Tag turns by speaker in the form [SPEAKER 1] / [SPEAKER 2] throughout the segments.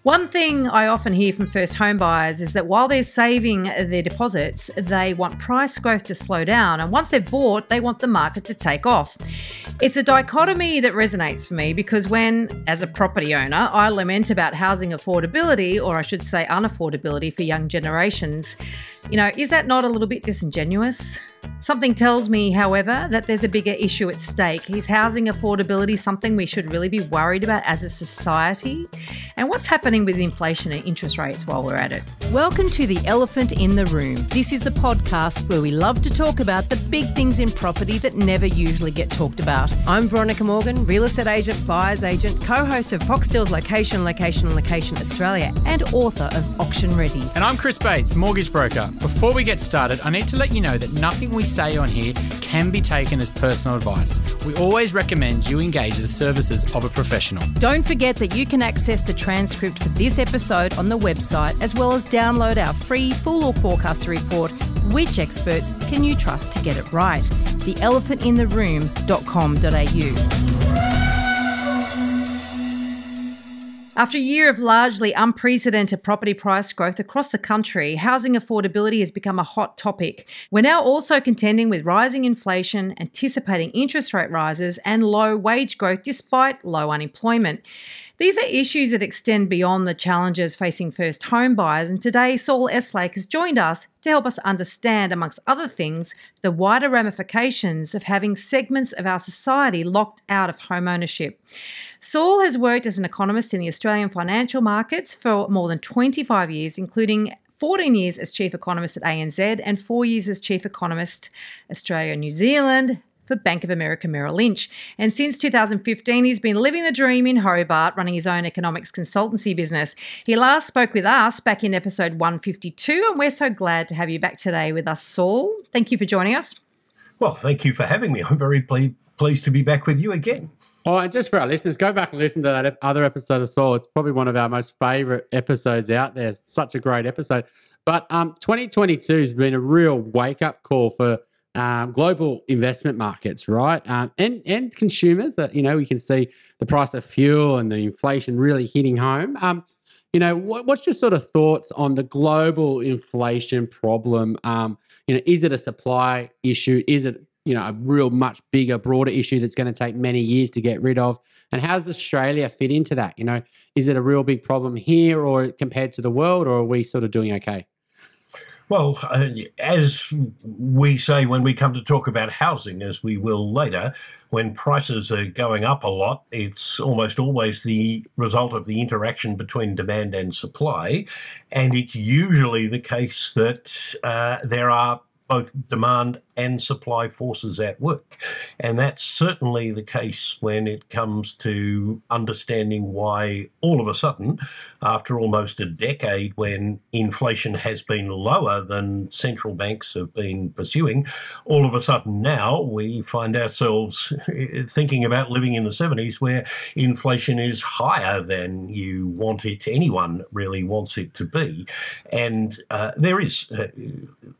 [SPEAKER 1] One thing I often hear from first home buyers is that while they're saving their deposits, they want price growth to slow down. And once they've bought, they want the market to take off. It's a dichotomy that resonates for me because when, as a property owner, I lament about housing affordability, or I should say unaffordability for young generations, is that not a little bit disingenuous? Something tells me, however, that there's a bigger issue at stake. Is housing affordability something we should really be worried about as a society? And what's happening with inflation and interest rates while we're at it? Welcome to The Elephant in the Room. This is the podcast where we love to talk about the big things in property that never usually get talked about. I'm Veronica Morgan, real estate agent, buyer's agent, co-host of Foxtel's Location Australia, and author of Auction Ready.
[SPEAKER 2] And I'm Chris Bates, mortgage broker. Before we get started, I need to let you know that nothing we say on here can be taken as personal advice. We always recommend you engage the services of a professional.
[SPEAKER 1] Don't forget that you can access the transcript for this episode on the website, as well as download our free full or forecaster report, Which Experts Can You Trust to Get It Right? theelephantintheroom.com.au. After a year of largely unprecedented property price growth across the country, housing affordability has become a hot topic. We're now also contending with rising inflation, anticipating interest rate rises, and low wage growth despite low unemployment. These are issues that extend beyond the challenges facing first home buyers, and today Saul Eslake has joined us to help us understand, amongst other things, the wider ramifications of having segments of our society locked out of home ownership. Saul has worked as an economist in the Australian financial markets for more than 25 years, including 14 years as chief economist at ANZ and 4 years as chief economist Australia and New Zealand for Bank of America Merrill Lynch. And since 2015, he's been living the dream in Hobart, running his own economics consultancy business. He last spoke with us back in episode 152, and we're so glad to have you back today with us, Saul. Thank you for joining us.
[SPEAKER 3] Well, thank you for having me. I'm very pleased to be back with you again.
[SPEAKER 4] Oh, and just for our listeners, go back and listen to that other episode of Saul. It's probably one of our most favourite episodes out there. It's such a great episode. But 2022 has been a real wake-up call for global investment markets, right? And consumers. That we can see the price of fuel and the inflation really hitting home. What's your sort of thoughts on the global inflation problem? Is it a supply issue? Is it a real much bigger, broader issue that's going to take many years to get rid of? And how does Australia fit into that? Is it a real big problem here or compared to the world, or are we sort of doing okay?
[SPEAKER 3] Well, as we say when we come to talk about housing, as we will later, when prices are going up a lot, it's almost always the result of the interaction between demand and supply. And it's usually the case that there are both demand and supply forces at work. And that's certainly the case when it comes to understanding why all of a sudden, after almost a decade when inflation has been lower than central banks have been pursuing, all of a sudden now we find ourselves thinking about living in the 70s where inflation is higher than you want it, anyone really wants it to be. And there is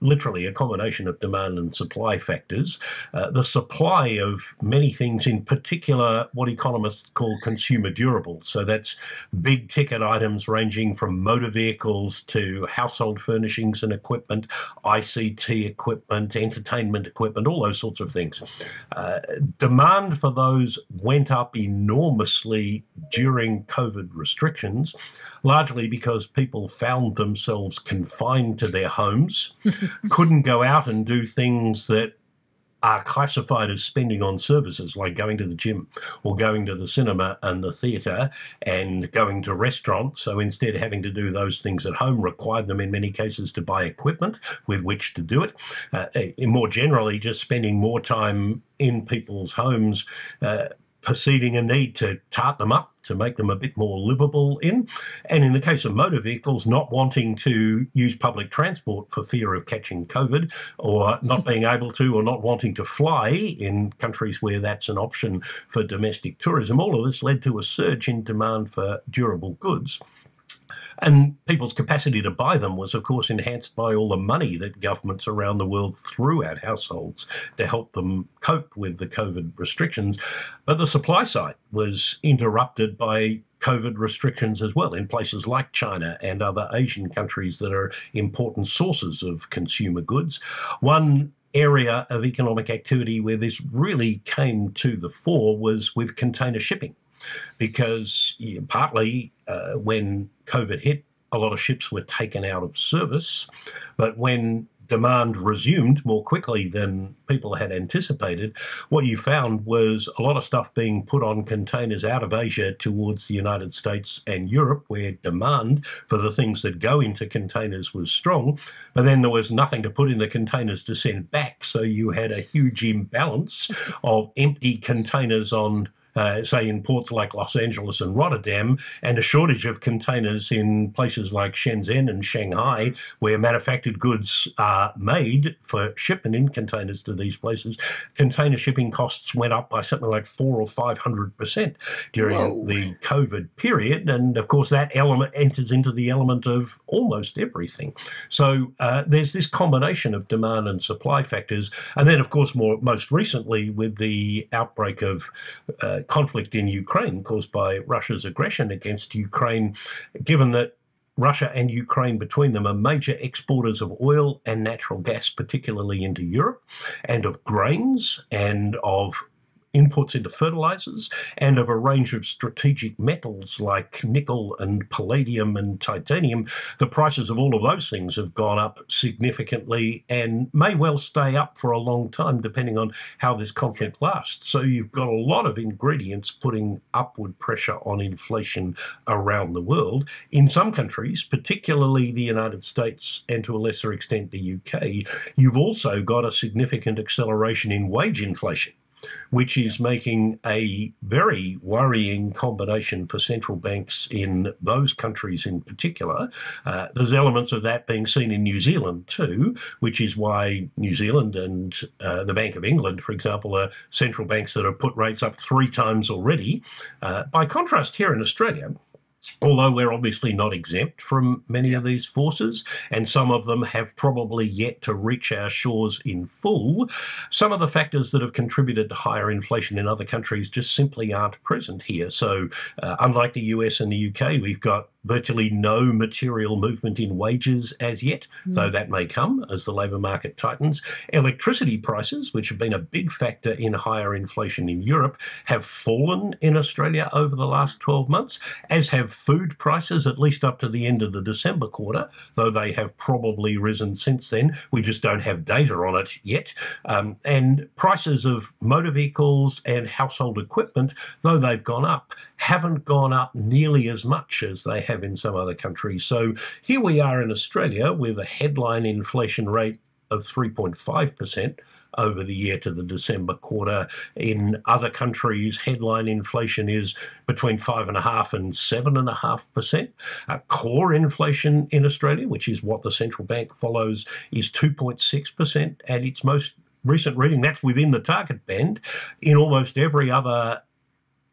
[SPEAKER 3] literally a combination of demand and supply factors. The supply of many things, in particular what economists call consumer durables. So that's big ticket items ranging from motor vehicles to household furnishings and equipment, ICT equipment, entertainment equipment, all those sorts of things. Demand for those went up enormously during COVID restrictions, largely because people found themselves confined to their homes, couldn't go out and do things that are classified as spending on services like going to the gym or going to the cinema and the theatre and going to restaurants. So instead, having to do those things at home required them in many cases to buy equipment with which to do it. More generally, just spending more time in people's homes, perceiving a need to tart them up, to make them a bit more livable in. And in the case of motor vehicles, not wanting to use public transport for fear of catching COVID, or not being able to, or not wanting to fly in countries where that's an option for domestic tourism. All of this led to a surge in demand for durable goods. And people's capacity to buy them was, of course, enhanced by all the money that governments around the world threw at households to help them cope with the COVID restrictions. But the supply side was interrupted by COVID restrictions as well in places like China and other Asian countries that are important sources of consumer goods. One area of economic activity where this really came to the fore was with container shipping, because partly when COVID hit, a lot of ships were taken out of service, but when demand resumed more quickly than people had anticipated, what you found was a lot of stuff being put on containers out of Asia towards the United States and Europe, where demand for the things that go into containers was strong, but then there was nothing to put in the containers to send back. So you had a huge imbalance of empty containers on say in ports like Los Angeles and Rotterdam, and a shortage of containers in places like Shenzhen and Shanghai, where manufactured goods are made for shipment in containers to these places. Container shipping costs went up by something like 400 or 500% during the COVID period, and of course that element enters into the element of almost everything. So there's this combination of demand and supply factors, and then of course most recently with the outbreak of conflict in Ukraine caused by Russia's aggression against Ukraine, given that Russia and Ukraine between them are major exporters of oil and natural gas, particularly into Europe, and of grains and of inputs into fertilizers, and of a range of strategic metals like nickel and palladium and titanium. The prices of all of those things have gone up significantly and may well stay up for a long time, depending on how this conflict lasts. So you've got a lot of ingredients putting upward pressure on inflation around the world. In some countries, particularly the United States and to a lesser extent the UK, you've also got a significant acceleration in wage inflation, which is making a very worrying combination for central banks in those countries in particular. There's elements of that being seen in New Zealand too, which is why New Zealand and the Bank of England, for example, are central banks that have put rates up 3 times already. By contrast, here in Australia, although we're obviously not exempt from many of these forces, and some of them have probably yet to reach our shores in full, some of the factors that have contributed to higher inflation in other countries just simply aren't present here. So unlike the US and the UK, we've got virtually no material movement in wages as yet, though that may come as the labour market tightens. Electricity prices, which have been a big factor in higher inflation in Europe, have fallen in Australia over the last 12 months, as have food prices, at least up to the end of the December quarter, though they have probably risen since then. We just don't have data on it yet. And prices of motor vehicles and household equipment, though they've gone up, haven't gone up nearly as much as they have in some other countries. So here we are in Australia with a headline inflation rate of 3.5% over the year to the December quarter. In other countries, headline inflation is between 5.5% and 7.5%. Core inflation in Australia, which is what the central bank follows, is 2.6% at its most recent reading. That's within the target band. In almost every other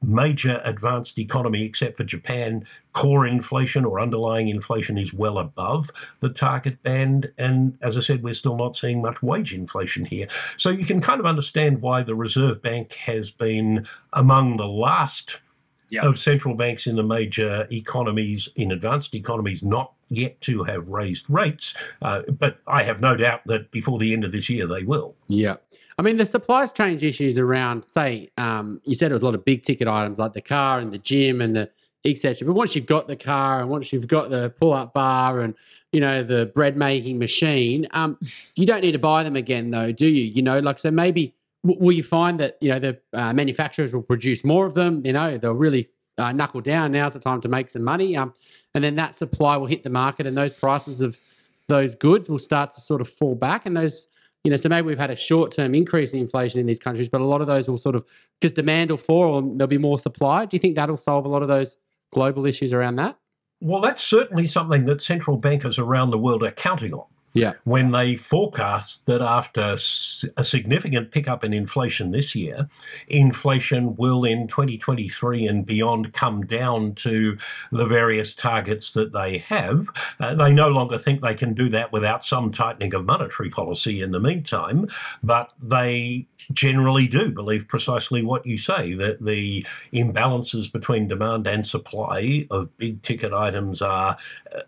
[SPEAKER 3] major advanced economy except for Japan, core inflation or underlying inflation is well above the target band. And as I said, we're still not seeing much wage inflation here. So you can kind of understand why the Reserve Bank has been among the last of central banks in the major economies, in advanced economies, not yet to have raised rates. But I have no doubt that before the end of this year, they will.
[SPEAKER 4] Yeah. I mean, the supply chain issues around, say, you said it was a lot of big ticket items like the car and the gym and the etc. But once you've got the car and once you've got the pull-up bar and, you know, the bread making machine, you don't need to buy them again, though, do you? You know, like, so maybe will you find that, you know, the manufacturers will produce more of them? You know, they'll really knuckle down. Now's the time to make some money. And then that supply will hit the market and those prices of those goods will start to sort of fall back. And those, you know, so maybe we've had a short-term increase in inflation in these countries, but a lot of those will sort of just demand will fall and there'll be more supply. Do you think that'll solve a lot of those global issues around that?
[SPEAKER 3] Well, that's certainly something that central bankers around the world are counting on.
[SPEAKER 4] Yeah.
[SPEAKER 3] when they forecast that after a significant pickup in inflation this year, inflation will in 2023 and beyond come down to the various targets that they have. They no longer think they can do that without some tightening of monetary policy in the meantime, but they generally do believe precisely what you say, that the imbalances between demand and supply of big ticket items are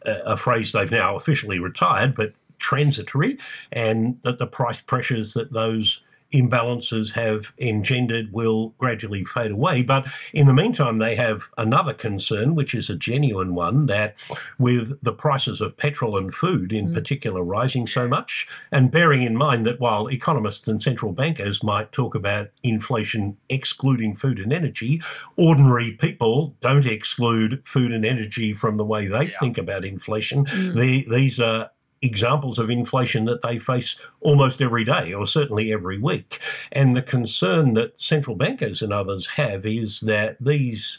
[SPEAKER 3] a phrase they've now officially retired, but transitory, and that the price pressures that those imbalances have engendered will gradually fade away. But in the meantime, they have another concern, which is a genuine one, that with the prices of petrol and food in particular rising so much, and bearing in mind that while economists and central bankers might talk about inflation excluding food and energy, ordinary people don't exclude food and energy from the way they think about inflation. These are examples of inflation that they face almost every day, or certainly every week. And the concern that central bankers and others have is that these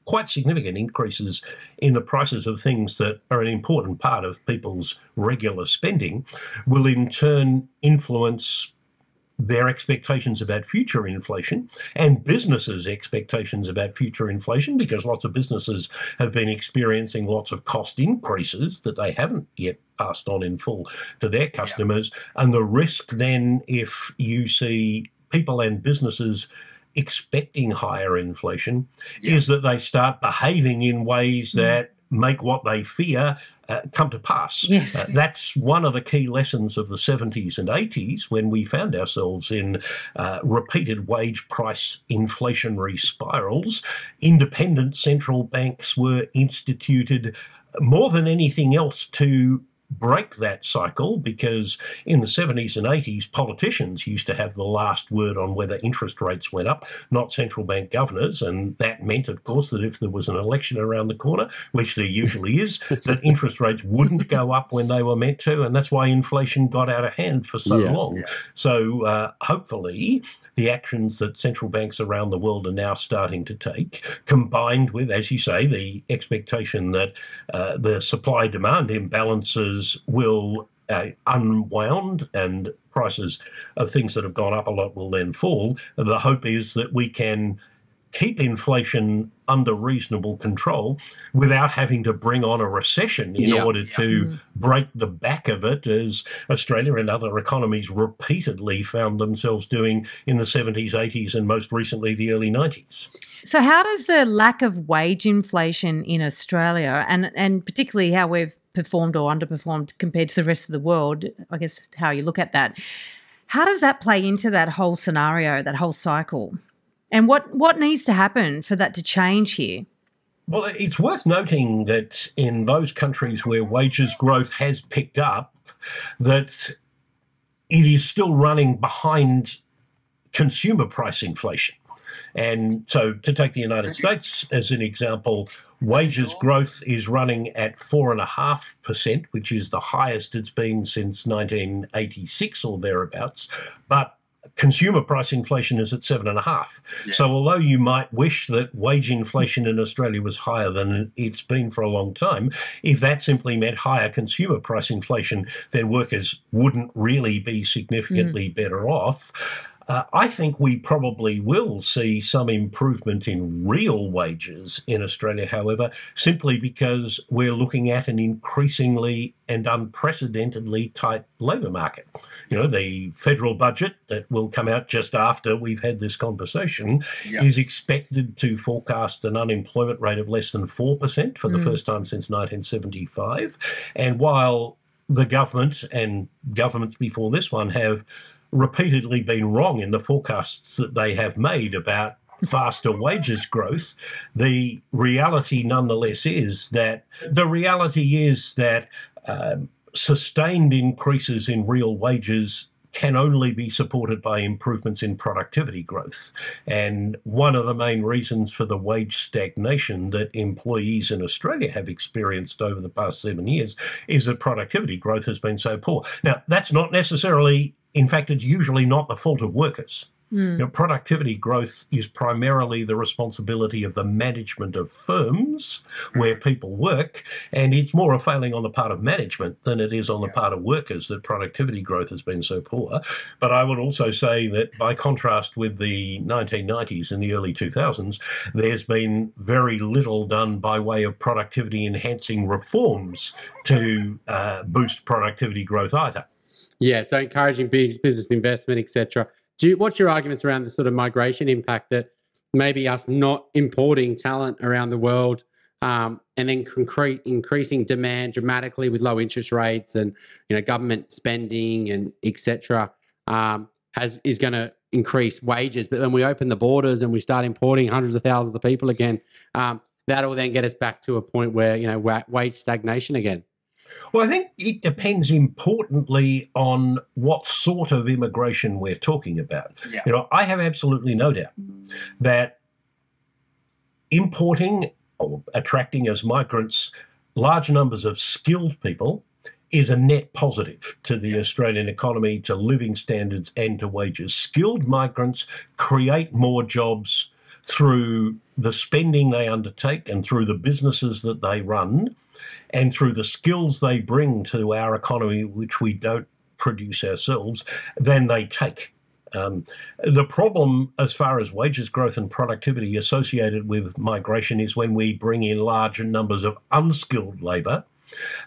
[SPEAKER 3] quite significant increases in the prices of things that are an important part of people's regular spending will in turn influence their expectations about future inflation and businesses' expectations about future inflation, because lots of businesses have been experiencing lots of cost increases that they haven't yet passed on in full to their customers. And the risk then, if you see people and businesses expecting higher inflation, is that they start behaving in ways that make what they fear come to pass.
[SPEAKER 1] Yes.
[SPEAKER 3] That's one of the key lessons of the 70s and 80s, when we found ourselves in repeated wage price inflationary spirals. Independent central banks were instituted more than anything else to break that cycle, because in the 70s and 80s, politicians used to have the last word on whether interest rates went up, not central bank governors. And that meant, of course, that if there was an election around the corner, which there usually is, that interest rates wouldn't go up when they were meant to. And that's why inflation got out of hand for so long. So hopefully the actions that central banks around the world are now starting to take, combined with, as you say, the expectation that the supply-demand imbalances will unwound and prices of things that have gone up a lot will then fall. The hope is that we can keep inflation under reasonable control without having to bring on a recession in order to break the back of it, as Australia and other economies repeatedly found themselves doing in the 70s, 80s, and most recently the early 90s.
[SPEAKER 1] So how does the lack of wage inflation in Australia, and particularly how we've performed or underperformed compared to the rest of the world, I guess how you look at that, how does that play into that whole scenario, that whole cycle? And what needs to happen for that to change here?
[SPEAKER 3] Well, it's worth noting that in those countries where wages growth has picked up, that it is still running behind consumer price inflation. And so to take the United States as an example, wages growth is running at 4.5%, which is the highest it's been since 1986 or thereabouts. But consumer price inflation is at 7.5%. So although you might wish that wage inflation in Australia was higher than it's been for a long time, if that simply meant higher consumer price inflation, then workers wouldn't really be significantly better off. I think we probably will see some improvement in real wages in Australia, however, simply because we're looking at an increasingly and unprecedentedly tight labour market. You know, the federal budget that will come out just after we've had this conversation is expected to forecast an unemployment rate of less than 4% for the first time since 1975. And while the government and governments before this one have repeatedly been wrong in the forecasts that they have made about faster wages growth, the reality nonetheless is that sustained increases in real wages can only be supported by improvements in productivity growth. And one of the main reasons for the wage stagnation that employees in Australia have experienced over the past 7 years is that productivity growth has been so poor. Now, that's not necessarily, in fact, it's usually not the fault of workers. Productivity growth is primarily the responsibility of the management of firms where people work, and it's more a failing on the part of management than it is on the part of workers that productivity growth has been so poor. But I would also say that by contrast with the 1990s and the early 2000s, there's been very little done by way of productivity enhancing reforms to boost productivity growth either.
[SPEAKER 4] Yeah, so encouraging business investment, etc. What's your arguments around the sort of migration impact that maybe us not importing talent around the world and then increasing demand dramatically with low interest rates and government spending and etc. Is going to increase wages, but when we open the borders and we start importing hundreds of thousands of people again, that'll then get us back to a point where wage stagnation again.
[SPEAKER 3] Well, I think it depends importantly on what sort of immigration we're talking about. Yeah. I have absolutely no doubt that importing or attracting as migrants large numbers of skilled people is a net positive to the Australian economy, to living standards and to wages. Skilled migrants create more jobs through the spending they undertake and through the businesses that they run, and through the skills they bring to our economy, which we don't produce ourselves, than they take. The problem as far as wages growth and productivity associated with migration is when we bring in larger numbers of unskilled labour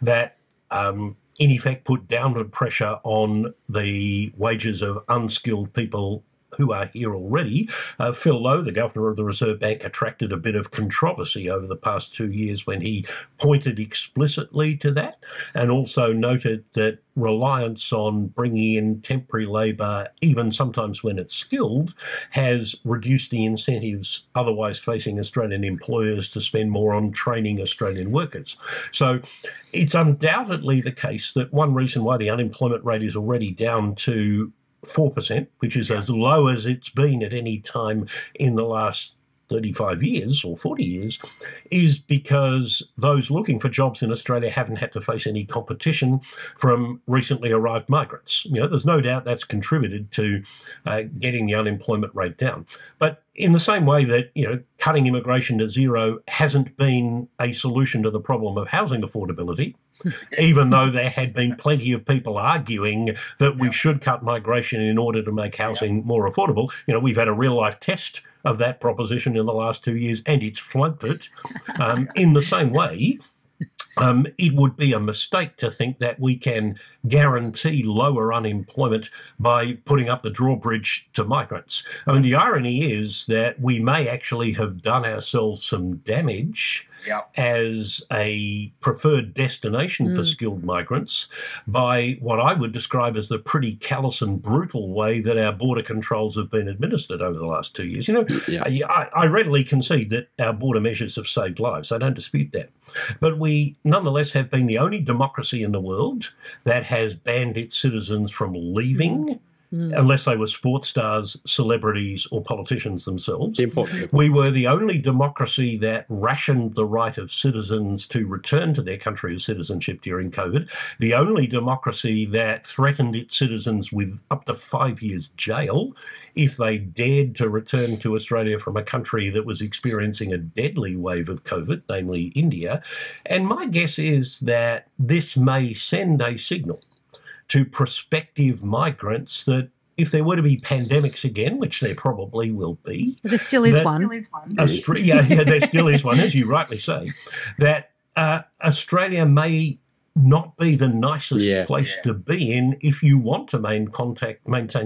[SPEAKER 3] that in effect put downward pressure on the wages of unskilled people who are here already. Phil Lowe, the Governor of the Reserve Bank, attracted a bit of controversy over the past 2 years when he pointed explicitly to that, and also noted that reliance on bringing in temporary labour, even sometimes when it's skilled, has reduced the incentives otherwise facing Australian employers to spend more on training Australian workers. So it's undoubtedly the case that one reason why the unemployment rate is already down to 4%, which is as low as it's been at any time in the last 35 years or 40 years, is because those looking for jobs in Australia haven't had to face any competition from recently arrived migrants. There's no doubt that's contributed to getting the unemployment rate down. But in the same way that, cutting immigration to zero hasn't been a solution to the problem of housing affordability, even though there had been plenty of people arguing that we should cut migration in order to make housing more affordable. We've had a real-life test of that proposition in the last 2 years, and it's flunked it. In the same way, it would be a mistake to think that we can guarantee lower unemployment by putting up the drawbridge to migrants. I mean, the irony is that we may actually have done ourselves some damage as a preferred destination for skilled migrants by what I would describe as the pretty callous and brutal way that our border controls have been administered over the last 2 years. I readily concede that our border measures have saved lives. I don't dispute that. But we nonetheless have been the only democracy in the world that has banned its citizens from leaving unless they were sports stars, celebrities, or politicians themselves. We were the only democracy that rationed the right of citizens to return to their country of citizenship during COVID. The only democracy that threatened its citizens with up to 5 years jail if they dared to return to Australia from a country that was experiencing a deadly wave of COVID, namely India. And my guess is that this may send a signal to prospective migrants that if there were to be pandemics again, which there probably will be.
[SPEAKER 1] But there still is one.
[SPEAKER 3] There still is one, as you rightly say, that Australia may not be the nicest place to be in if you want to maintain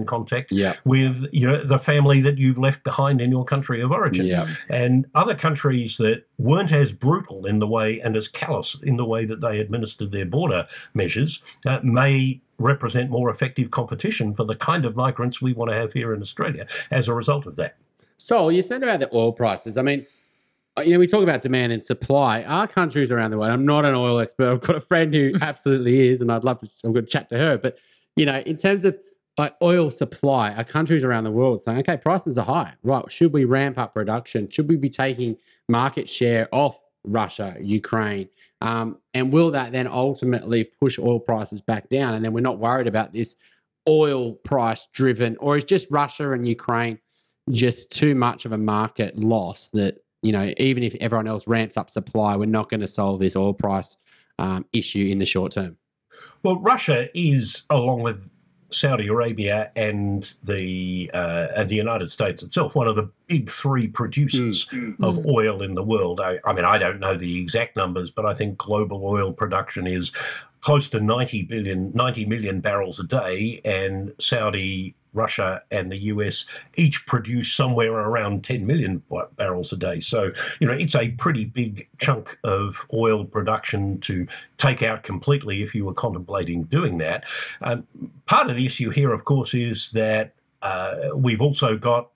[SPEAKER 3] contact with the family that you've left behind in your country of origin. And other countries that weren't as brutal in the way and as callous in the way that they administered their border measures may represent more effective competition for the kind of migrants we want to have here in Australia as a result of that.
[SPEAKER 4] Saul, you said about the oil prices. I mean, we talk about demand and supply. Our countries around the world, I'm not an oil expert. I've got a friend who absolutely is, and I'm going to chat to her. But, in terms of like oil supply, our countries around the world saying, okay, prices are high. Right. Should we ramp up production? Should we be taking market share off Russia, Ukraine? And will that then ultimately push oil prices back down? And then we're not worried about this oil price driven, or is just Russia and Ukraine just too much of a market loss that, even if everyone else ramps up supply, we're not going to solve this oil price issue in the short term?
[SPEAKER 3] Well, Russia is, along with Saudi Arabia and the United States itself, one of the big three producers of oil in the world. I mean, I don't know the exact numbers, but I think global oil production is close to 90 million barrels a day, and Saudi, Russia, and the US each produce somewhere around 10 million barrels a day. So, it's a pretty big chunk of oil production to take out completely if you were contemplating doing that. Part of the issue here, of course, is that we've also got,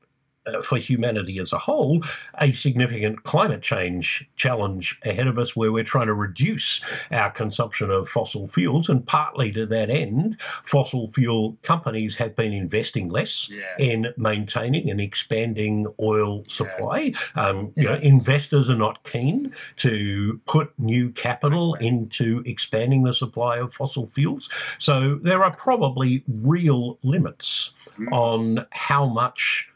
[SPEAKER 3] for humanity as a whole, a significant climate change challenge ahead of us, where we're trying to reduce our consumption of fossil fuels. And partly to that end, fossil fuel companies have been investing less in maintaining and expanding oil supply. Investors are not keen to put new capital into expanding the supply of fossil fuels. So there are probably real limits on how much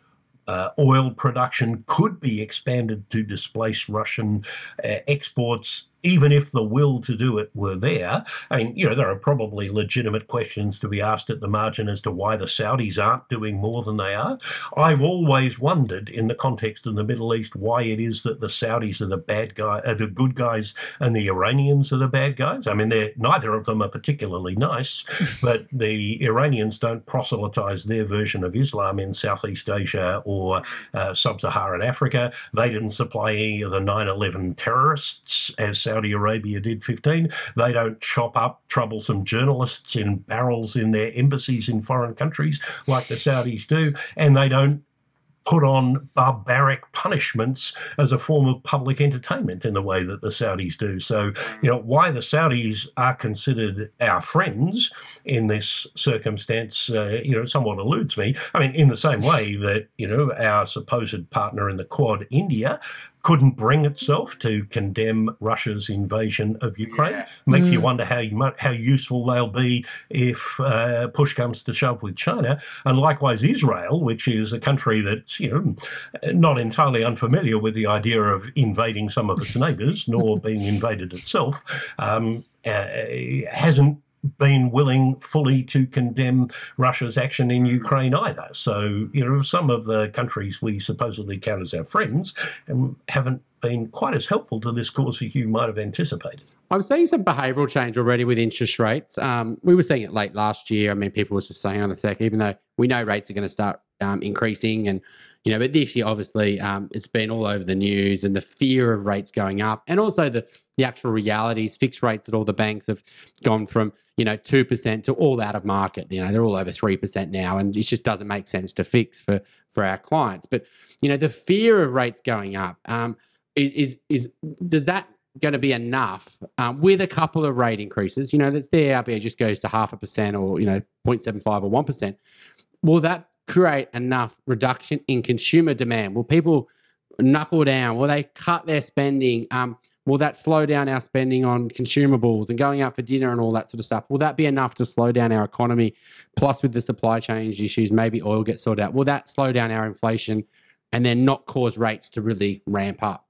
[SPEAKER 3] oil production could be expanded to displace Russian exports, even if the will to do it were there. I mean, there are probably legitimate questions to be asked at the margin as to why the Saudis aren't doing more than they are. I've always wondered, in the context of the Middle East, why it is that the Saudis are the good guys, and the Iranians are the bad guys. I mean, neither of them are particularly nice, but the Iranians don't proselytize their version of Islam in Southeast Asia or sub-Saharan Africa. They didn't supply any of the 9/11 terrorists, as Saudi Arabia did 15. They don't chop up troublesome journalists in barrels in their embassies in foreign countries like the Saudis do. And they don't put on barbaric punishments as a form of public entertainment in the way that the Saudis do. So, why the Saudis are considered our friends in this circumstance, somewhat eludes me. I mean, in the same way that, our supposed partner in the Quad, India, couldn't bring itself to condemn Russia's invasion of Ukraine. Makes you wonder how useful they'll be if push comes to shove with China. And likewise, Israel, which is a country that's not entirely unfamiliar with the idea of invading some of its neighbours, nor being invaded itself, hasn't been willing fully to condemn Russia's action in Ukraine either. So, some of the countries we supposedly count as our friends haven't been quite as helpful to this cause as you might have anticipated.
[SPEAKER 4] I'm seeing some behavioural change already with interest rates. We were seeing it late last year. I mean, people were just saying on a sec, even though we know rates are going to start increasing, and but this year, obviously, it's been all over the news, and the fear of rates going up, and also the actual realities. Fixed rates at all the banks have gone from 2% to all out of market. They're all over 3% now, and it just doesn't make sense to fix for our clients. But the fear of rates going up does that going to be enough with a couple of rate increases? That's the RBA just goes to 0.5% or 0.75 or 1%. Will that create enough reduction in consumer demand? Will people knuckle down? Will they cut their spending? Will that slow down our spending on consumables and going out for dinner and all that sort of stuff? Will that be enough to slow down our economy? Plus, with the supply chain issues, maybe oil gets sorted out. Will that slow down our inflation and then not cause rates to really ramp up?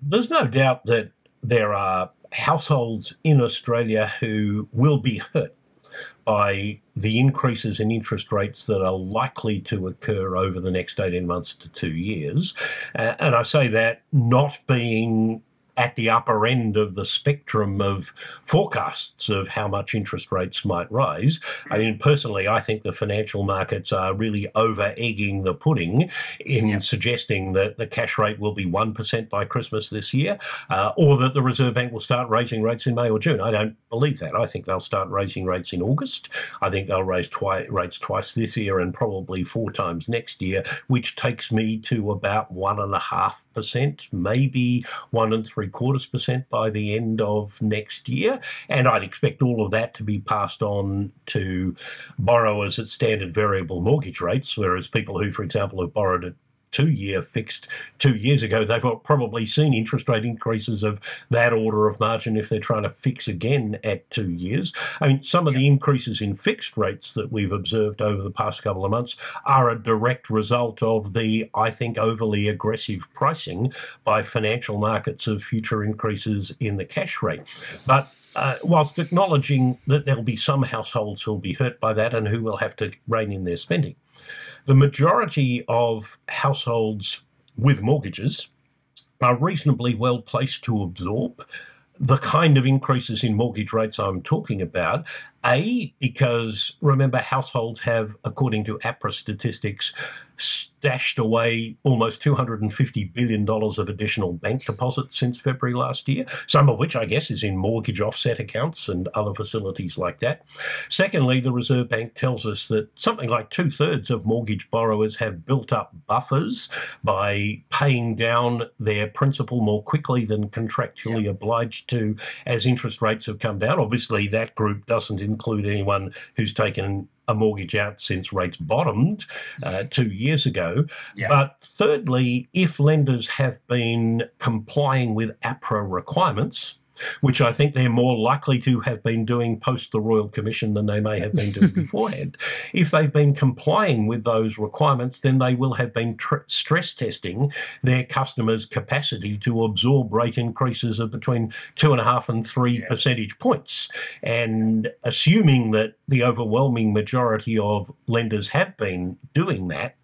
[SPEAKER 3] There's no doubt that there are households in Australia who will be hurt by the increases in interest rates that are likely to occur over the next 18 months to 2 years. And I say that not being at the upper end of the spectrum of forecasts of how much interest rates might rise. I mean, personally, I think the financial markets are really over-egging the pudding in suggesting that the cash rate will be 1% by Christmas this year, or that the Reserve Bank will start raising rates in May or June. I don't believe that. I think they'll start raising rates in August. I think they'll raise rates twice this year and probably 4 times next year, which takes me to about 1.5%, maybe 1.75% by the end of next year. And I'd expect all of that to be passed on to borrowers at standard variable mortgage rates, whereas people who, for example, have borrowed at 2-year fixed 2 years ago, they've probably seen interest rate increases of that order of margin if they're trying to fix again at 2 years. I mean, some of the increases in fixed rates that we've observed over the past couple of months are a direct result of the, I think, overly aggressive pricing by financial markets of future increases in the cash rate. But whilst acknowledging that there'll be some households who'll be hurt by that and who will have to rein in their spending, the majority of households with mortgages are reasonably well placed to absorb the kind of increases in mortgage rates I'm talking about. Because remember, households have, according to APRA statistics, stashed away almost $250 billion of additional bank deposits since February last year, some of which I guess is in mortgage offset accounts and other facilities like that. Secondly, the Reserve Bank tells us that something like 2/3 of mortgage borrowers have built up buffers by paying down their principal more quickly than contractually obliged to as interest rates have come down. Obviously, that group doesn't include anyone who's taken a mortgage out since rates bottomed 2 years ago. But thirdly, if lenders have been complying with APRA requirements, which I think they're more likely to have been doing post the Royal Commission than they may have been doing beforehand. If they've been complying with those requirements, then they will have been stress testing their customers' capacity to absorb rate increases of between 2.5 and 3 percentage points. And assuming that the overwhelming majority of lenders have been doing that,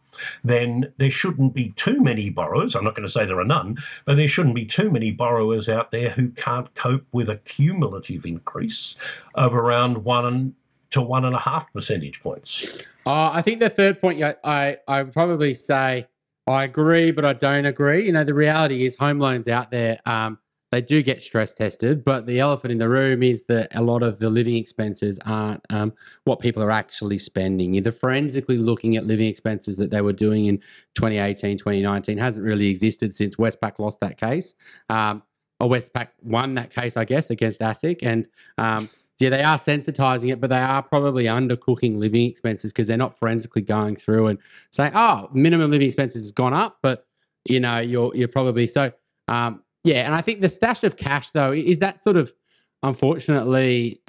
[SPEAKER 3] then there shouldn't be too many borrowers. I'm not going to say there are none, but there shouldn't be too many borrowers out there who can't cope with a cumulative increase of around 1 to 1.5 percentage points.
[SPEAKER 4] I think the third point, I would probably say I agree, but I don't agree. You know, the reality is home loans out there, they do get stress tested, but the elephant in the room is that a lot of the living expenses aren't what people are actually spending. The forensically looking at living expenses that they were doing in 2018, 2019 hasn't really existed since Westpac lost that case, or Westpac won that case, I guess, against ASIC. And they are sensitizing it, but they are probably undercooking living expenses because they're not forensically going through and saying, oh, minimum living expenses has gone up, but you know, you're probably so. And I think the stash of cash, though, is that sort of, unfortunately,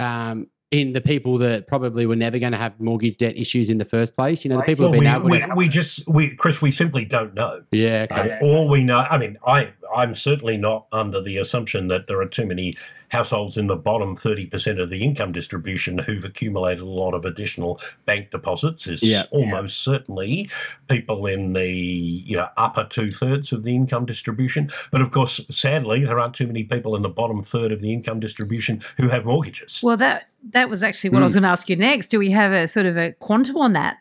[SPEAKER 4] in the people that probably were never going to have mortgage debt issues in the first place. You know, the people who've been able to...
[SPEAKER 3] Chris, we simply don't know.
[SPEAKER 4] Yeah. Okay.
[SPEAKER 3] All we know, I mean, I'm certainly not under the assumption that there are too many households in the bottom 30% of the income distribution who've accumulated a lot of additional bank deposits. It's almost certainly people in the upper 2/3 of the income distribution. But of course, sadly, there aren't too many people in the bottom third of the income distribution who have mortgages.
[SPEAKER 1] Well, that was actually what I was going to ask you next. Do we have a sort of a quantum on that?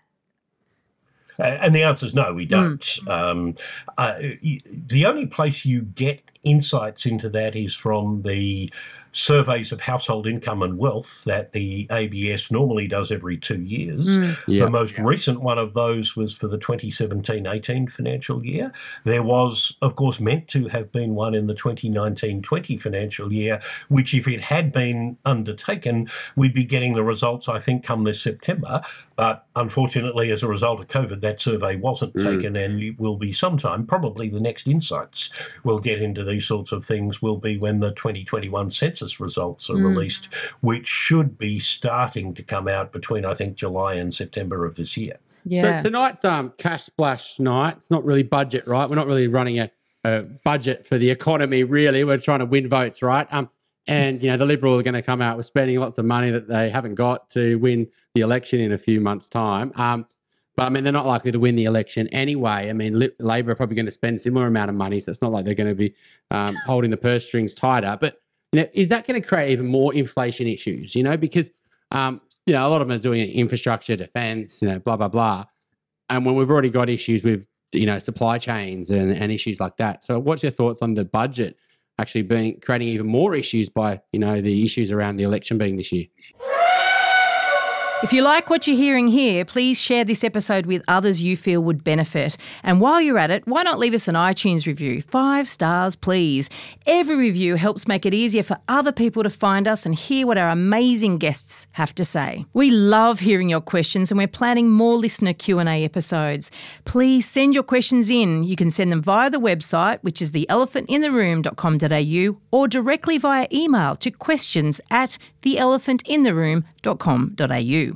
[SPEAKER 3] And the answer is no, we don't. The only place you get insights into that is from the surveys of household income and wealth that the ABS normally does every 2 years. The most recent one of those was for the 2017-18 financial year. There was, of course, meant to have been one in the 2019-20 financial year, which if it had been undertaken, we'd be getting the results, I think, come this September. But unfortunately, as a result of COVID, that survey wasn't taken, and it will be sometime. Probably the next insights we'll get into these sorts of things will be when the 2021 census results are released, which should be starting to come out between, I think, July and September of this year.
[SPEAKER 4] So tonight's cash splash night. It's not really budget, right? We're not really running a budget for the economy, really. We're trying to win votes, right? And, the Liberals are going to come out with spending lots of money that they haven't got to win the election in a few months' time. But, I mean, they're not likely to win the election anyway. I mean, Labor are probably going to spend a similar amount of money, so it's not like they're going to be holding the purse strings tighter. But, is that going to create even more inflation issues, because, a lot of them are doing infrastructure, defence, blah, blah, blah. And when we've already got issues with, supply chains and issues like that. So what's your thoughts on the budget actually creating even more issues by, the issues around the election being this year?
[SPEAKER 1] If you like what you're hearing here, please share this episode with others you feel would benefit. And while you're at it, why not leave us an iTunes review? 5 stars, please. Every review helps make it easier for other people to find us and hear what our amazing guests have to say. We love hearing your questions and we're planning more listener Q&A episodes. Please send your questions in. You can send them via the website, which is theelephantintheroom.com.au, or directly via email to questions@theelephantintheroom.com.au.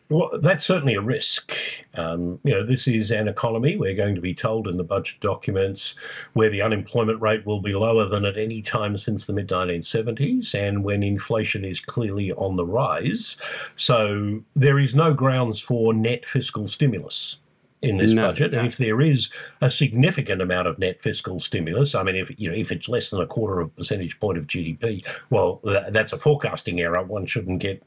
[SPEAKER 3] Well, that's certainly a risk. This is an economy. We're going to be told in the budget documents where the unemployment rate will be lower than at any time since the mid-1970s and when inflation is clearly on the rise. So there is no grounds for net fiscal stimulus in this budget. And if there is a significant amount of net fiscal stimulus, I mean, if it's less than 0.25 percentage point of GDP, well, that's a forecasting error. One shouldn't get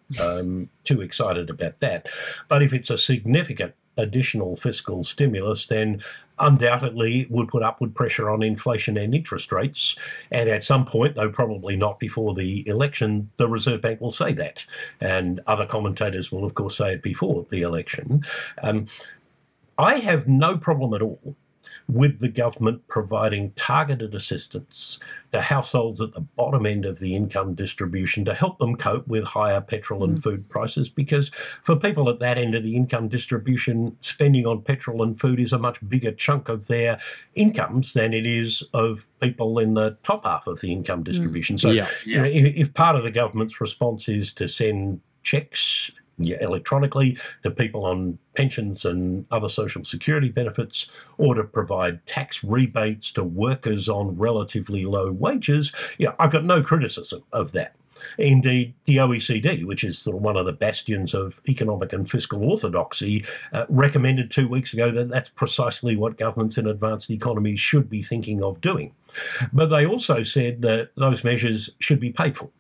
[SPEAKER 3] too excited about that. But if it's a significant additional fiscal stimulus, then undoubtedly it would put upward pressure on inflation and interest rates. And at some point, though probably not before the election, the Reserve Bank will say that. And other commentators will, of course, say it before the election. I have no problem at all with the government providing targeted assistance to households at the bottom end of the income distribution to help them cope with higher petrol and food prices, because for people at that end of the income distribution, spending on petrol and food is a much bigger chunk of their incomes than it is of people in the top half of the income distribution. So if part of the government's response is to send checks electronically to people on pensions and other social security benefits, or to provide tax rebates to workers on relatively low wages, I've got no criticism of that. Indeed, the OECD, which is sort of one of the bastions of economic and fiscal orthodoxy, recommended 2 weeks ago that that's precisely what governments in advanced economies should be thinking of doing. But they also said that those measures should be paid for.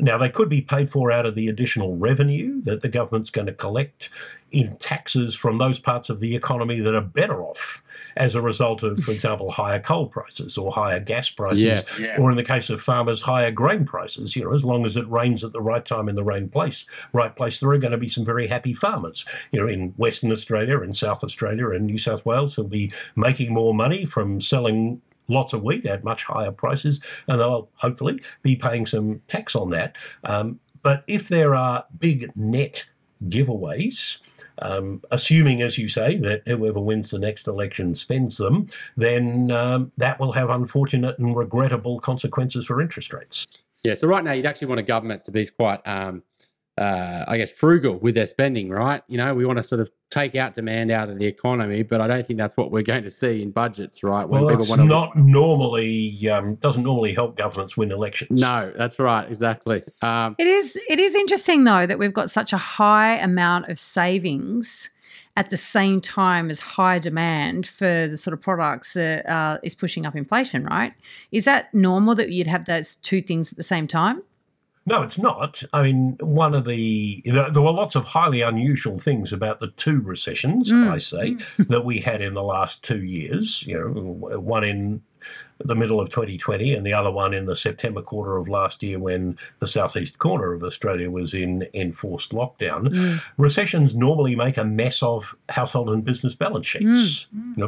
[SPEAKER 3] Now, they could be paid for out of the additional revenue that the government's going to collect in taxes from those parts of the economy that are better off as a result of, for example, higher coal prices or higher gas prices, or in the case of farmers, higher grain prices. As long as it rains at the right time in the right place, there are going to be some very happy farmers, in Western Australia, in South Australia, and New South Wales, who'll be making more money from selling lots of wheat at much higher prices, and they'll hopefully be paying some tax on that. But if there are big net giveaways, assuming, as you say, that whoever wins the next election spends them, then that will have unfortunate and regrettable consequences for interest rates.
[SPEAKER 4] Yeah, so right now you'd actually want a government to be quite, frugal with their spending, right? We want to sort of take out demand out of the economy, but I don't think that's what we're going to see in budgets, right?
[SPEAKER 3] When people want to doesn't normally help governments win elections.
[SPEAKER 4] No, that's right, exactly.
[SPEAKER 1] It is interesting though that we've got such a high amount of savings at the same time as high demand for the sort of products that is pushing up inflation, right? Is that normal that you'd have those two things at the same time?
[SPEAKER 3] No, it's not. I mean, there were lots of highly unusual things about the two recessions, I say, that we had in the last 2 years. One in the middle of 2020 and the other one in the September quarter of last year when the southeast corner of Australia was in enforced lockdown. Recessions normally make a mess of household and business balance sheets.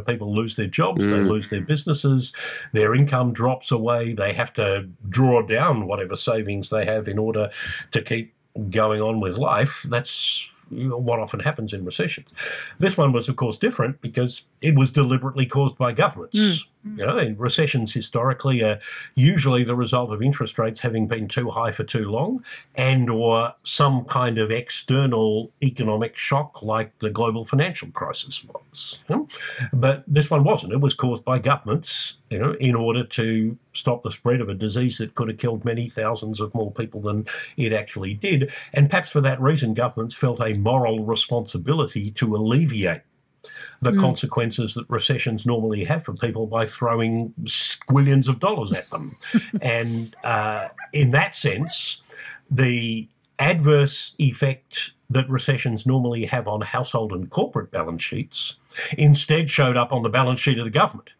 [SPEAKER 3] People lose their jobs, they lose their businesses, their income drops away, they have to draw down whatever savings they have in order to keep going on with life. That's what often happens in recessions. This one was, of course, different because it was deliberately caused by governments. And recessions historically are usually the result of interest rates having been too high for too long, and or some kind of external economic shock like the global financial crisis was. But this one wasn't. It was caused by governments, in order to stop the spread of a disease that could have killed many thousands of more people than it actually did. And perhaps for that reason, governments felt a moral responsibility to alleviate the consequences that recessions normally have for people by throwing squillions of dollars at them. And in that sense, the adverse effect that recessions normally have on household and corporate balance sheets instead showed up on the balance sheet of the government.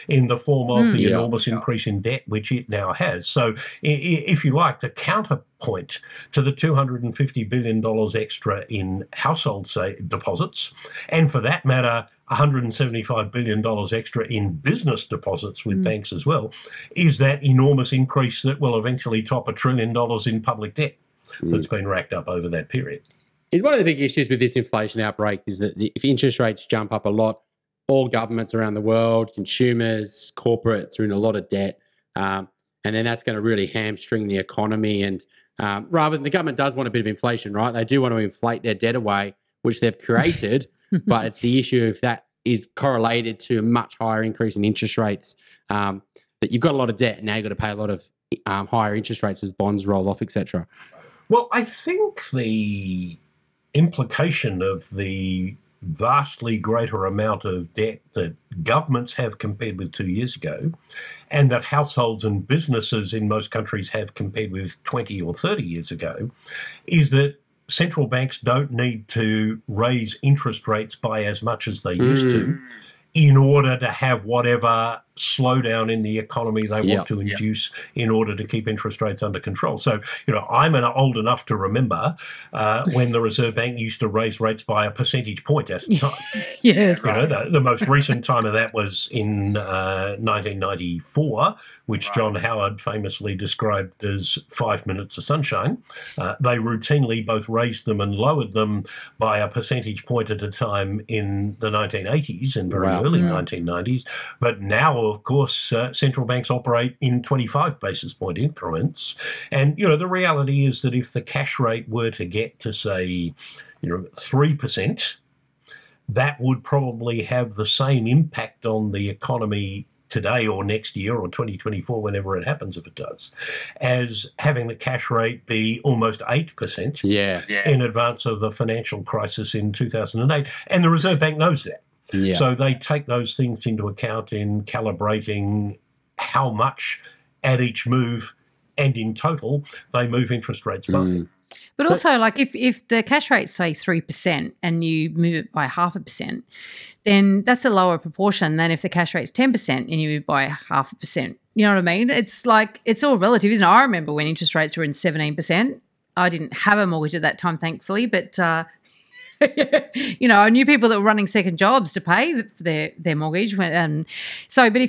[SPEAKER 3] in the form of the enormous increase in debt which it now has. So, if you like, the counterpoint to the $250 billion extra in household deposits, and for that matter, $175 billion extra in business deposits with banks as well, is that enormous increase that will eventually top $1 trillion in public debt that's been racked up over that period.
[SPEAKER 4] Is one of the big issues with this inflation outbreak is that if interest rates jump up a lot, all governments around the world, consumers, corporates are in a lot of debt. And then that's going to really hamstring the economy. And rather than the government does want a bit of inflation, right? They do want to inflate their debt away, which they've created. But it's the issue if that is correlated to a much higher increase in interest rates, that you've got a lot of debt and now you've got to pay a lot of higher interest rates as bonds roll off, etc.
[SPEAKER 3] Well, I think the implication of the vastly greater amount of debt that governments have compared with 2 years ago, and that households and businesses in most countries have compared with 20 or 30 years ago, is that central banks don't need to raise interest rates by as much as they used to in order to have whatever slowdown in the economy they want to induce in order to keep interest rates under control. So, I'm old enough to remember when the Reserve Bank used to raise rates by a percentage point at a time.
[SPEAKER 1] Yes.
[SPEAKER 3] The most recent time of that was in 1994, which John Howard famously described as 5 minutes of sunshine. They routinely both raised them and lowered them by a percentage point at a time in the 1980s and very early 1990s. But now, of course, central banks operate in 25 basis point increments. And, the reality is that if the cash rate were to get to, say, 3%, that would probably have the same impact on the economy today or next year or 2024, whenever it happens, if it does, as having the cash rate be almost 8% in advance of the financial crisis in 2008. And the Reserve Bank knows that. Yeah. So they take those things into account in calibrating how much at each move and in total they move interest rates by.
[SPEAKER 1] But also, like if the cash rate's say 3% and you move it by 0.5%, then that's a lower proportion than if the cash rate's 10% and you move by 0.5%. You know what I mean? It's like it's all relative, isn't it? I remember when interest rates were in 17%. I didn't have a mortgage at that time, thankfully, but I knew people that were running second jobs to pay for their mortgage. But if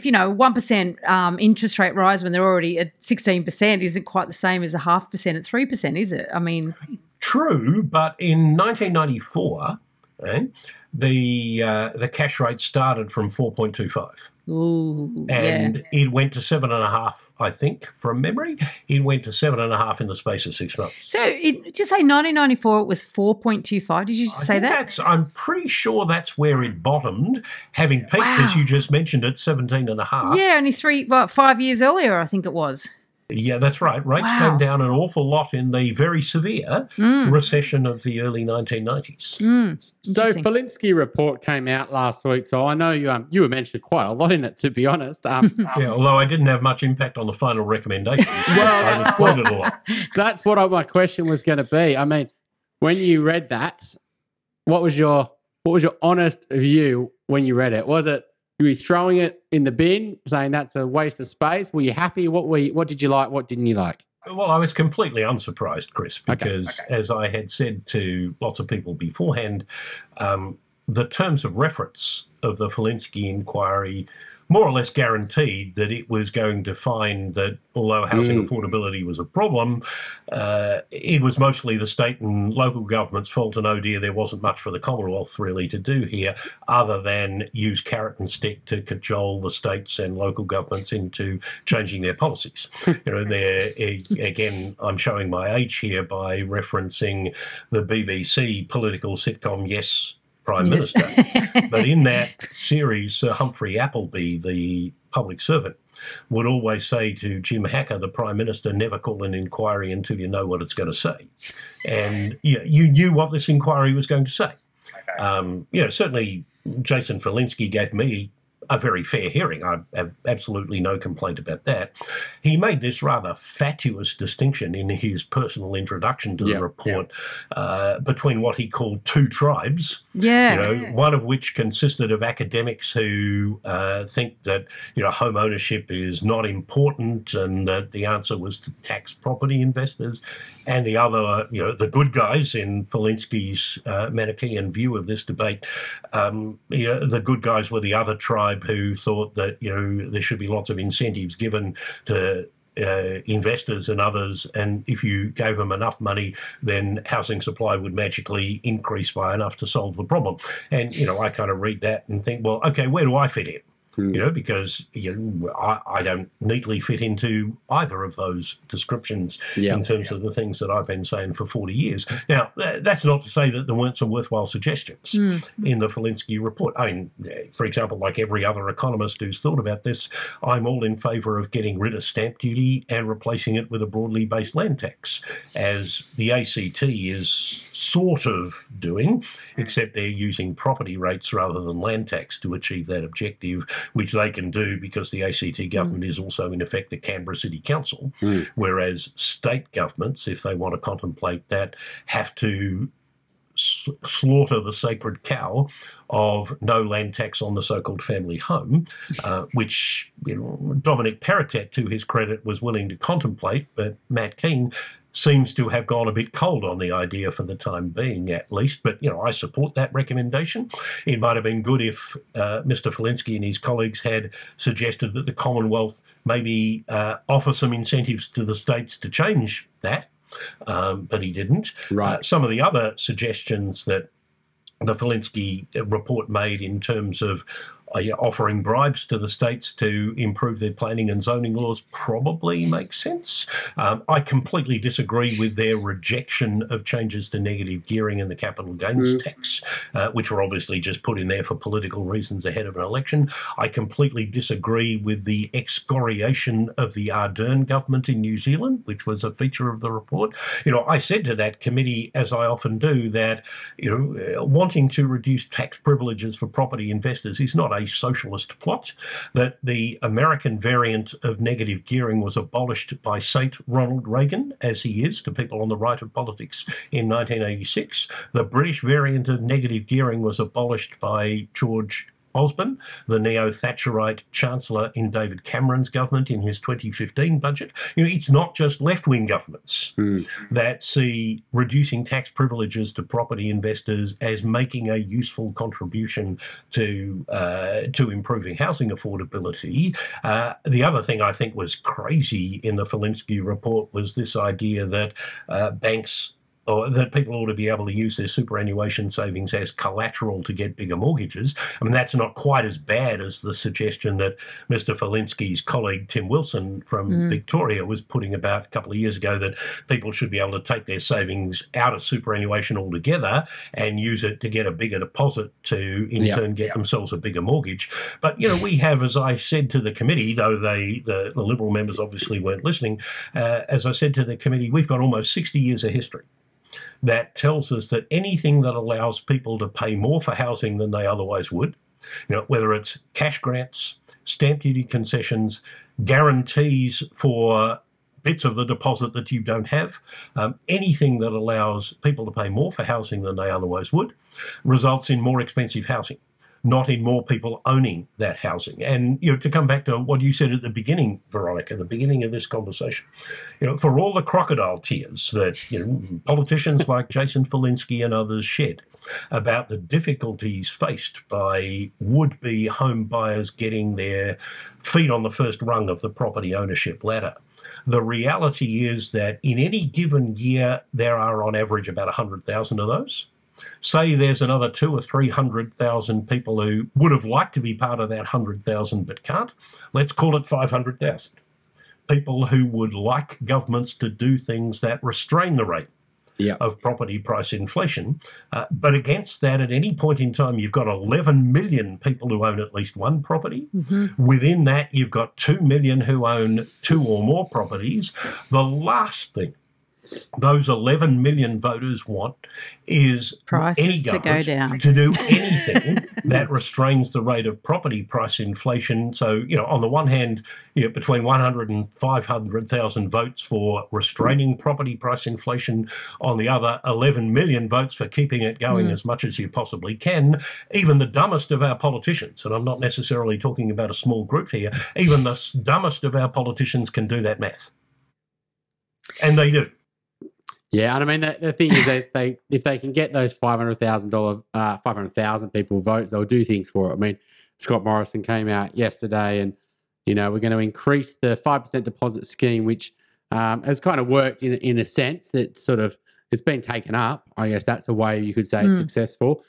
[SPEAKER 1] 1% interest rate rise when they're already at 16% isn't quite the same as a 0.5% at 3%, is it? I mean,
[SPEAKER 3] true, but in 1994, the cash rate started from 4.25.
[SPEAKER 1] Ooh,
[SPEAKER 3] and it went to 7.5, I think, from memory. It went to 7.5 in the space of 6 months.
[SPEAKER 1] So, just say 1994, it was 4.25. Did you just say that?
[SPEAKER 3] I'm pretty sure that's where it bottomed, having peaked, as you just mentioned, at 17.5.
[SPEAKER 1] Yeah, only 5 years earlier, I think it was.
[SPEAKER 3] Yeah, that's right. Rates came down an awful lot in the very severe recession of the early 1990s.
[SPEAKER 4] So Falinski report came out last week. So I know you were mentioned quite a lot in it, to be honest.
[SPEAKER 3] Although I didn't have much impact on the final recommendations. I was quoted a lot.
[SPEAKER 4] That's what my question was going to be. I mean, when you read that, what was your honest view when you read it? Was it were you throwing it in the bin, saying that's a waste of space? Were you happy? What did you like? What didn't you like?
[SPEAKER 3] Well, I was completely unsurprised, Chris, because as I had said to lots of people beforehand, the terms of reference of the Falinski inquiry more or less guaranteed that it was going to find that although housing affordability was a problem, it was mostly the state and local government's fault, and oh dear, there wasn't much for the Commonwealth really to do here other than use carrot and stick to cajole the states and local governments into changing their policies. Again, I'm showing my age here by referencing the BBC political sitcom Yes, Prime Minister. But in that series, Sir Humphrey Appleby, the public servant, would always say to Jim Hacker, the Prime Minister, never call an inquiry until you know what it's going to say. And you knew what this inquiry was going to say. Certainly Jason Falinski gave me a very fair hearing. I have absolutely no complaint about that. He made this rather fatuous distinction in his personal introduction to the report between what he called two tribes, one of which consisted of academics who think that home ownership is not important and that the answer was to tax property investors, and the other, the good guys in Falinski's Manichaean view of this debate, the good guys were the other tribe who thought that there should be lots of incentives given to investors and others, and if you gave them enough money, then housing supply would magically increase by enough to solve the problem. And I kind of read that and think, well, okay, where do I fit in? Because I don't neatly fit into either of those descriptions in terms of the things that I've been saying for 40 years. Now, that's not to say that there weren't some worthwhile suggestions in the Falinski report. I mean, for example, like every other economist who's thought about this, I'm all in favour of getting rid of stamp duty and replacing it with a broadly based land tax, as the ACT is sort of doing, except they're using property rates rather than land tax to achieve that objective, which they can do because the ACT government is also, in effect, the Canberra City Council, whereas state governments, if they want to contemplate that, have to slaughter the sacred cow of no land tax on the so-called family home, which Dominic Perrottet, to his credit, was willing to contemplate, but Matt Keane seems to have gone a bit cold on the idea for the time being, at least. But, I support that recommendation. It might have been good if Mr. Falinski and his colleagues had suggested that the Commonwealth maybe offer some incentives to the states to change that, but he didn't.
[SPEAKER 4] Right.
[SPEAKER 3] Some of the other suggestions that the Falinski report made in terms of offering bribes to the states to improve their planning and zoning laws probably makes sense. I completely disagree with their rejection of changes to negative gearing and the capital gains tax, which were obviously just put in there for political reasons ahead of an election. I completely disagree with the excoriation of the Ardern government in New Zealand, which was a feature of the report. I said to that committee, as I often do, that wanting to reduce tax privileges for property investors is not a socialist plot, that the American variant of negative gearing was abolished by Saint Ronald Reagan, as he is to people on the right of politics, in 1986. The British variant of negative gearing was abolished by George Osborne, the neo-Thatcherite Chancellor in David Cameron's government in his 2015 budget. It's not just left-wing governments that see reducing tax privileges to property investors as making a useful contribution to improving housing affordability. The other thing I think was crazy in the Falinski report was this idea that banks, or that people ought to be able to use their superannuation savings as collateral to get bigger mortgages. I mean, that's not quite as bad as the suggestion that Mr. Falinski's colleague Tim Wilson from Victoria was putting about a couple of years ago, that people should be able to take their savings out of superannuation altogether and use it to get a bigger deposit to, in turn, get themselves a bigger mortgage. But, we have, as I said to the committee, though the Liberal members obviously weren't listening, as I said to the committee, we've got almost 60 years of history that tells us that anything that allows people to pay more for housing than they otherwise would, whether it's cash grants, stamp duty concessions, guarantees for bits of the deposit that you don't have, anything that allows people to pay more for housing than they otherwise would, results in more expensive housing, not in more people owning that housing. And, to come back to what you said at the beginning, Veronica, the beginning of this conversation, for all the crocodile tears that, politicians like Jason Falinski and others shed about the difficulties faced by would-be home buyers getting their feet on the first rung of the property ownership ladder, the reality is that in any given year, there are on average about 100,000 of those. Say there's another 200,000 or 300,000 people who would have liked to be part of that 100,000 but can't. Let's call it 500,000. People who would like governments to do things that restrain the rate of property price inflation. But against that, at any point in time, you've got 11 million people who own at least one property. Within that, you've got 2 million who own two or more properties. The last thing those 11 million voters want is
[SPEAKER 1] prices
[SPEAKER 3] any
[SPEAKER 1] to go
[SPEAKER 3] government
[SPEAKER 1] down,
[SPEAKER 3] to do anything that restrains the rate of property price inflation. So, on the one hand, between 100 and 500,000 votes for restraining property price inflation. On the other, 11 million votes for keeping it going as much as you possibly can. Even the dumbest of our politicians, and I'm not necessarily talking about a small group here, even the dumbest of our politicians can do that math. And they do.
[SPEAKER 4] Yeah, and I mean the thing is that if they can get those $500,000 people votes, they'll do things for it. I mean, Scott Morrison came out yesterday, and we're going to increase the 5% deposit scheme, which has kind of worked in a sense that sort of it's been taken up. I guess that's a way you could say it's successful.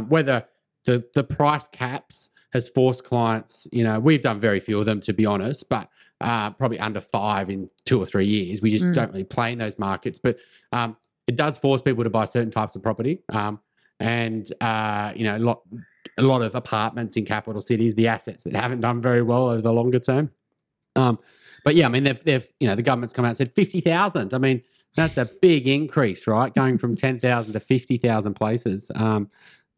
[SPEAKER 4] Whether the price caps has forced clients, we've done very few of them to be honest, but probably under 5 in 2 or 3 years. We just don't really play in those markets, but it does force people to buy certain types of property, and a lot of apartments in capital cities, the assets that haven't done very well over the longer term. But yeah, I mean, they've the government's come out and said 50,000. I mean, that's a big increase, right? Going from 10,000 to 50,000 places. What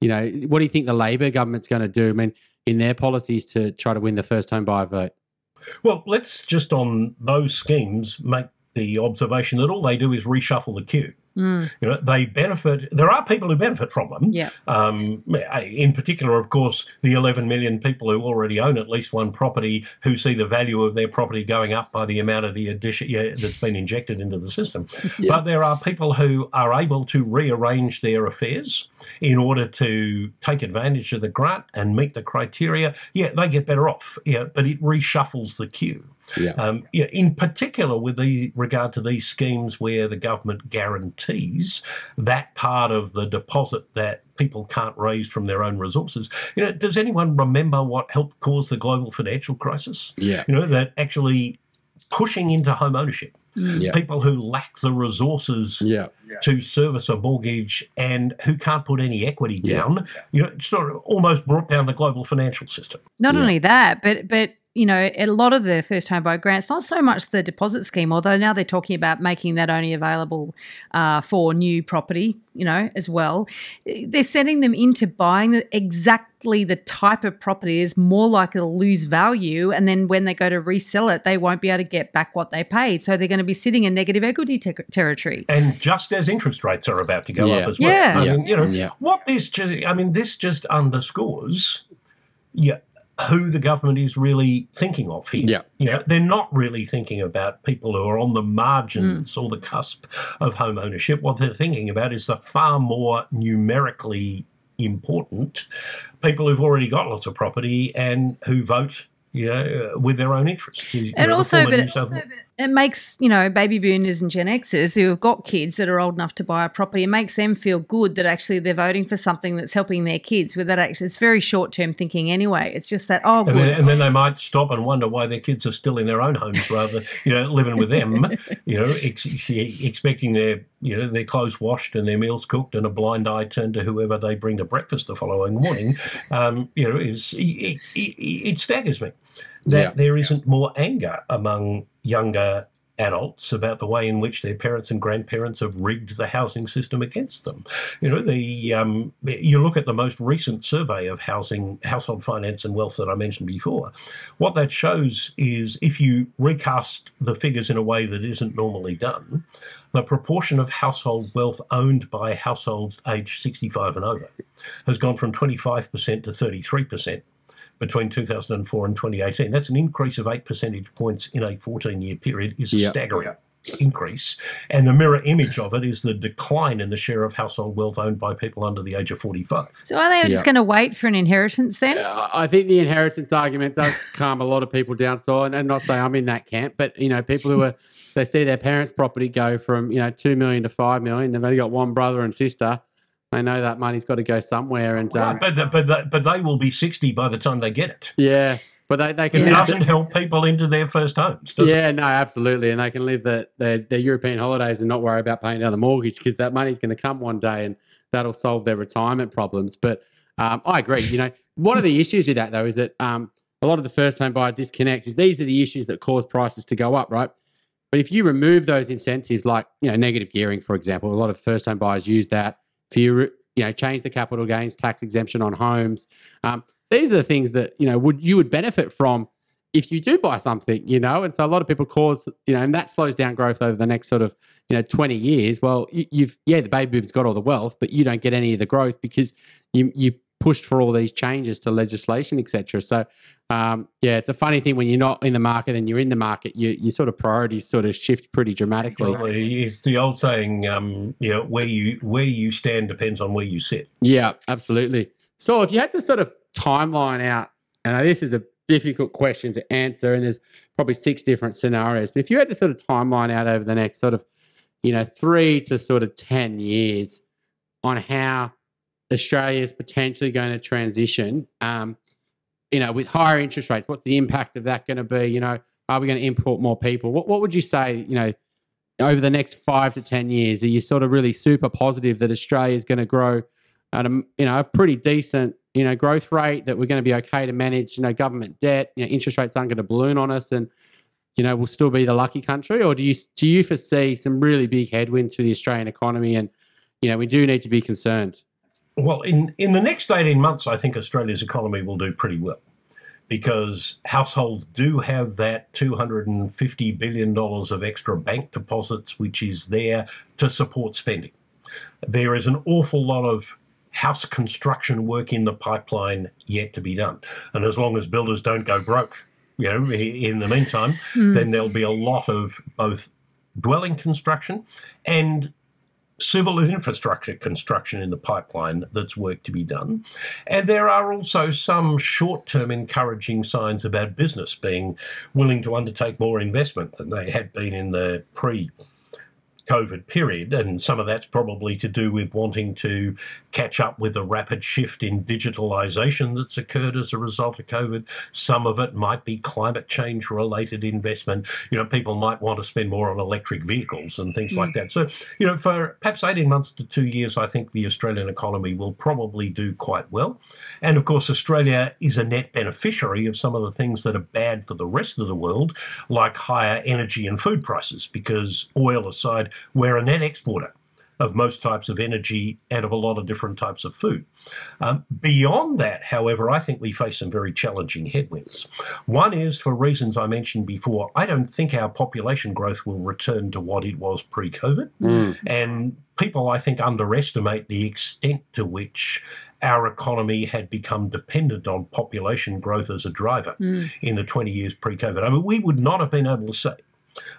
[SPEAKER 4] do you think the Labor government's going to do? I mean, in their policies to try to win the first home buyer vote?
[SPEAKER 3] Well, let's just on those schemes make the observation that all they do is reshuffle the queue. They benefit. There are people who benefit from them.
[SPEAKER 1] Yeah.
[SPEAKER 3] In particular, of course, the 11 million people who already own at least one property, who see the value of their property going up by the amount of the addition that's been injected into the system. But there are people who are able to rearrange their affairs in order to take advantage of the grant and meet the criteria. Yeah, they get better off. Yeah, but it reshuffles the queue. In particular, with regard to these schemes where the government guarantees that part of the deposit that people can't raise from their own resources. Does anyone remember what helped cause the global financial crisis? That actually pushing into home ownership. People who lack the resources to service a mortgage and who can't put any equity down, sort of almost brought down the global financial system.
[SPEAKER 1] Not only that, but a lot of the first home buyer grants, not so much the deposit scheme, although now they're talking about making that only available for new property, as well. They're sending them into buying exactly the type of property is more likely to lose value. And then when they go to resell it, they won't be able to get back what they paid. So they're going to be sitting in negative equity territory.
[SPEAKER 3] And just as interest rates are about to go up as well. What this just underscores, who the government is really thinking of here. They're not really thinking about people who are on the margins or the cusp of home ownership. What they're thinking about is the far more numerically important people who've already got lots of property and who vote with their own interests.
[SPEAKER 1] And also, it makes, baby boomers and Gen Xers who have got kids that are old enough to buy a property, it makes them feel good that actually they're voting for something that's helping their kids with that. Actually, it's very short-term thinking anyway. It's just that, good.
[SPEAKER 3] And then they might stop and wonder why their kids are still in their own homes rather than, living with them, expecting their clothes washed and their meals cooked and a blind eye turned to whoever they bring to breakfast the following morning. It staggers me that there isn't more anger among younger adults about the way in which their parents and grandparents have rigged the housing system against them. You look at the most recent survey of household finance and wealth that I mentioned before. What that shows is if you recast the figures in a way that isn't normally done, the proportion of household wealth owned by households aged 65 and over has gone from 25% to 33%. Between 2004 and 2018. That's an increase of 8 percentage points in a 14-year period is a staggering increase. And the mirror image of it is the decline in the share of household wealth owned by people under the age of 45.
[SPEAKER 1] So are they just going to wait for an inheritance then?
[SPEAKER 4] I think the inheritance argument does calm a lot of people down, and not say I'm in that camp, but, people who they see their parents' property go from, 2 million to 5 million. They've only got one brother and sister. They know that money's got to go somewhere, and
[SPEAKER 3] but they will be 60 by the time they get it.
[SPEAKER 4] Yeah, but they can.
[SPEAKER 3] It doesn't help people into their first homes. Does it?
[SPEAKER 4] No, absolutely, and they can live their European holidays and not worry about paying down the mortgage because that money's going to come one day, and that'll solve their retirement problems. But I agree. One of the issues with that though is that a lot of the first home buyer disconnect is these are the issues that cause prices to go up, right? But if you remove those incentives, like negative gearing, for example, a lot of first-home buyers use that. If you change the capital gains tax exemption on homes, these are the things that you would benefit from if you do buy something. And so a lot of people and that slows down growth over the next sort of 20 years. Well, the baby boom's got all the wealth, but you don't get any of the growth because you pushed for all these changes to legislation, etc. So it's a funny thing when you're not in the market and you're in the market, your sort of priorities sort of shift pretty dramatically.
[SPEAKER 3] Well, it's the old saying, where you stand depends on where you sit.
[SPEAKER 4] Yeah, absolutely. So if you had to sort of timeline out, and this is a difficult question to answer, and there's probably 6 different scenarios, but if you had to sort of timeline out over the next sort of 3 to sort of 10 years on how Australia is potentially going to transition, with higher interest rates, what's the impact of that going to be? Are we going to import more people? What would you say, over the next 5 to 10 years? Are you sort of really super positive that Australia is going to grow at a pretty decent, growth rate, that we're going to be okay to manage, government debt, interest rates aren't going to balloon on us, and we'll still be the lucky country? Or do you foresee some really big headwinds for the Australian economy, and we do need to be concerned?
[SPEAKER 3] Well, in the next 18 months, I think Australia's economy will do pretty well, because households do have that $250 billion of extra bank deposits, which is there to support spending. There is an awful lot of house construction work in the pipeline yet to be done. And as long as builders don't go broke, in the meantime, then there'll be a lot of both dwelling construction and civil and infrastructure construction in the pipeline that's work to be done. And there are also some short-term encouraging signs about business being willing to undertake more investment than they had been in the pre-COVID period, and some of that's probably to do with wanting to catch up with the rapid shift in digitalisation that's occurred as a result of COVID. Some of it might be climate change related investment. People might want to spend more on electric vehicles and things like that. So, for perhaps 18 months to 2 years, I think the Australian economy will probably do quite well. And of course, Australia is a net beneficiary of some of the things that are bad for the rest of the world, like higher energy and food prices, because oil aside, we're a net exporter of most types of energy and of a lot of different types of food. Beyond that, however, I think we face some very challenging headwinds. One is, for reasons I mentioned before, I don't think our population growth will return to what it was pre-COVID. And people, I think, underestimate the extent to which our economy had become dependent on population growth as a driver in the 20 years pre-COVID. I mean, we would not have been able to say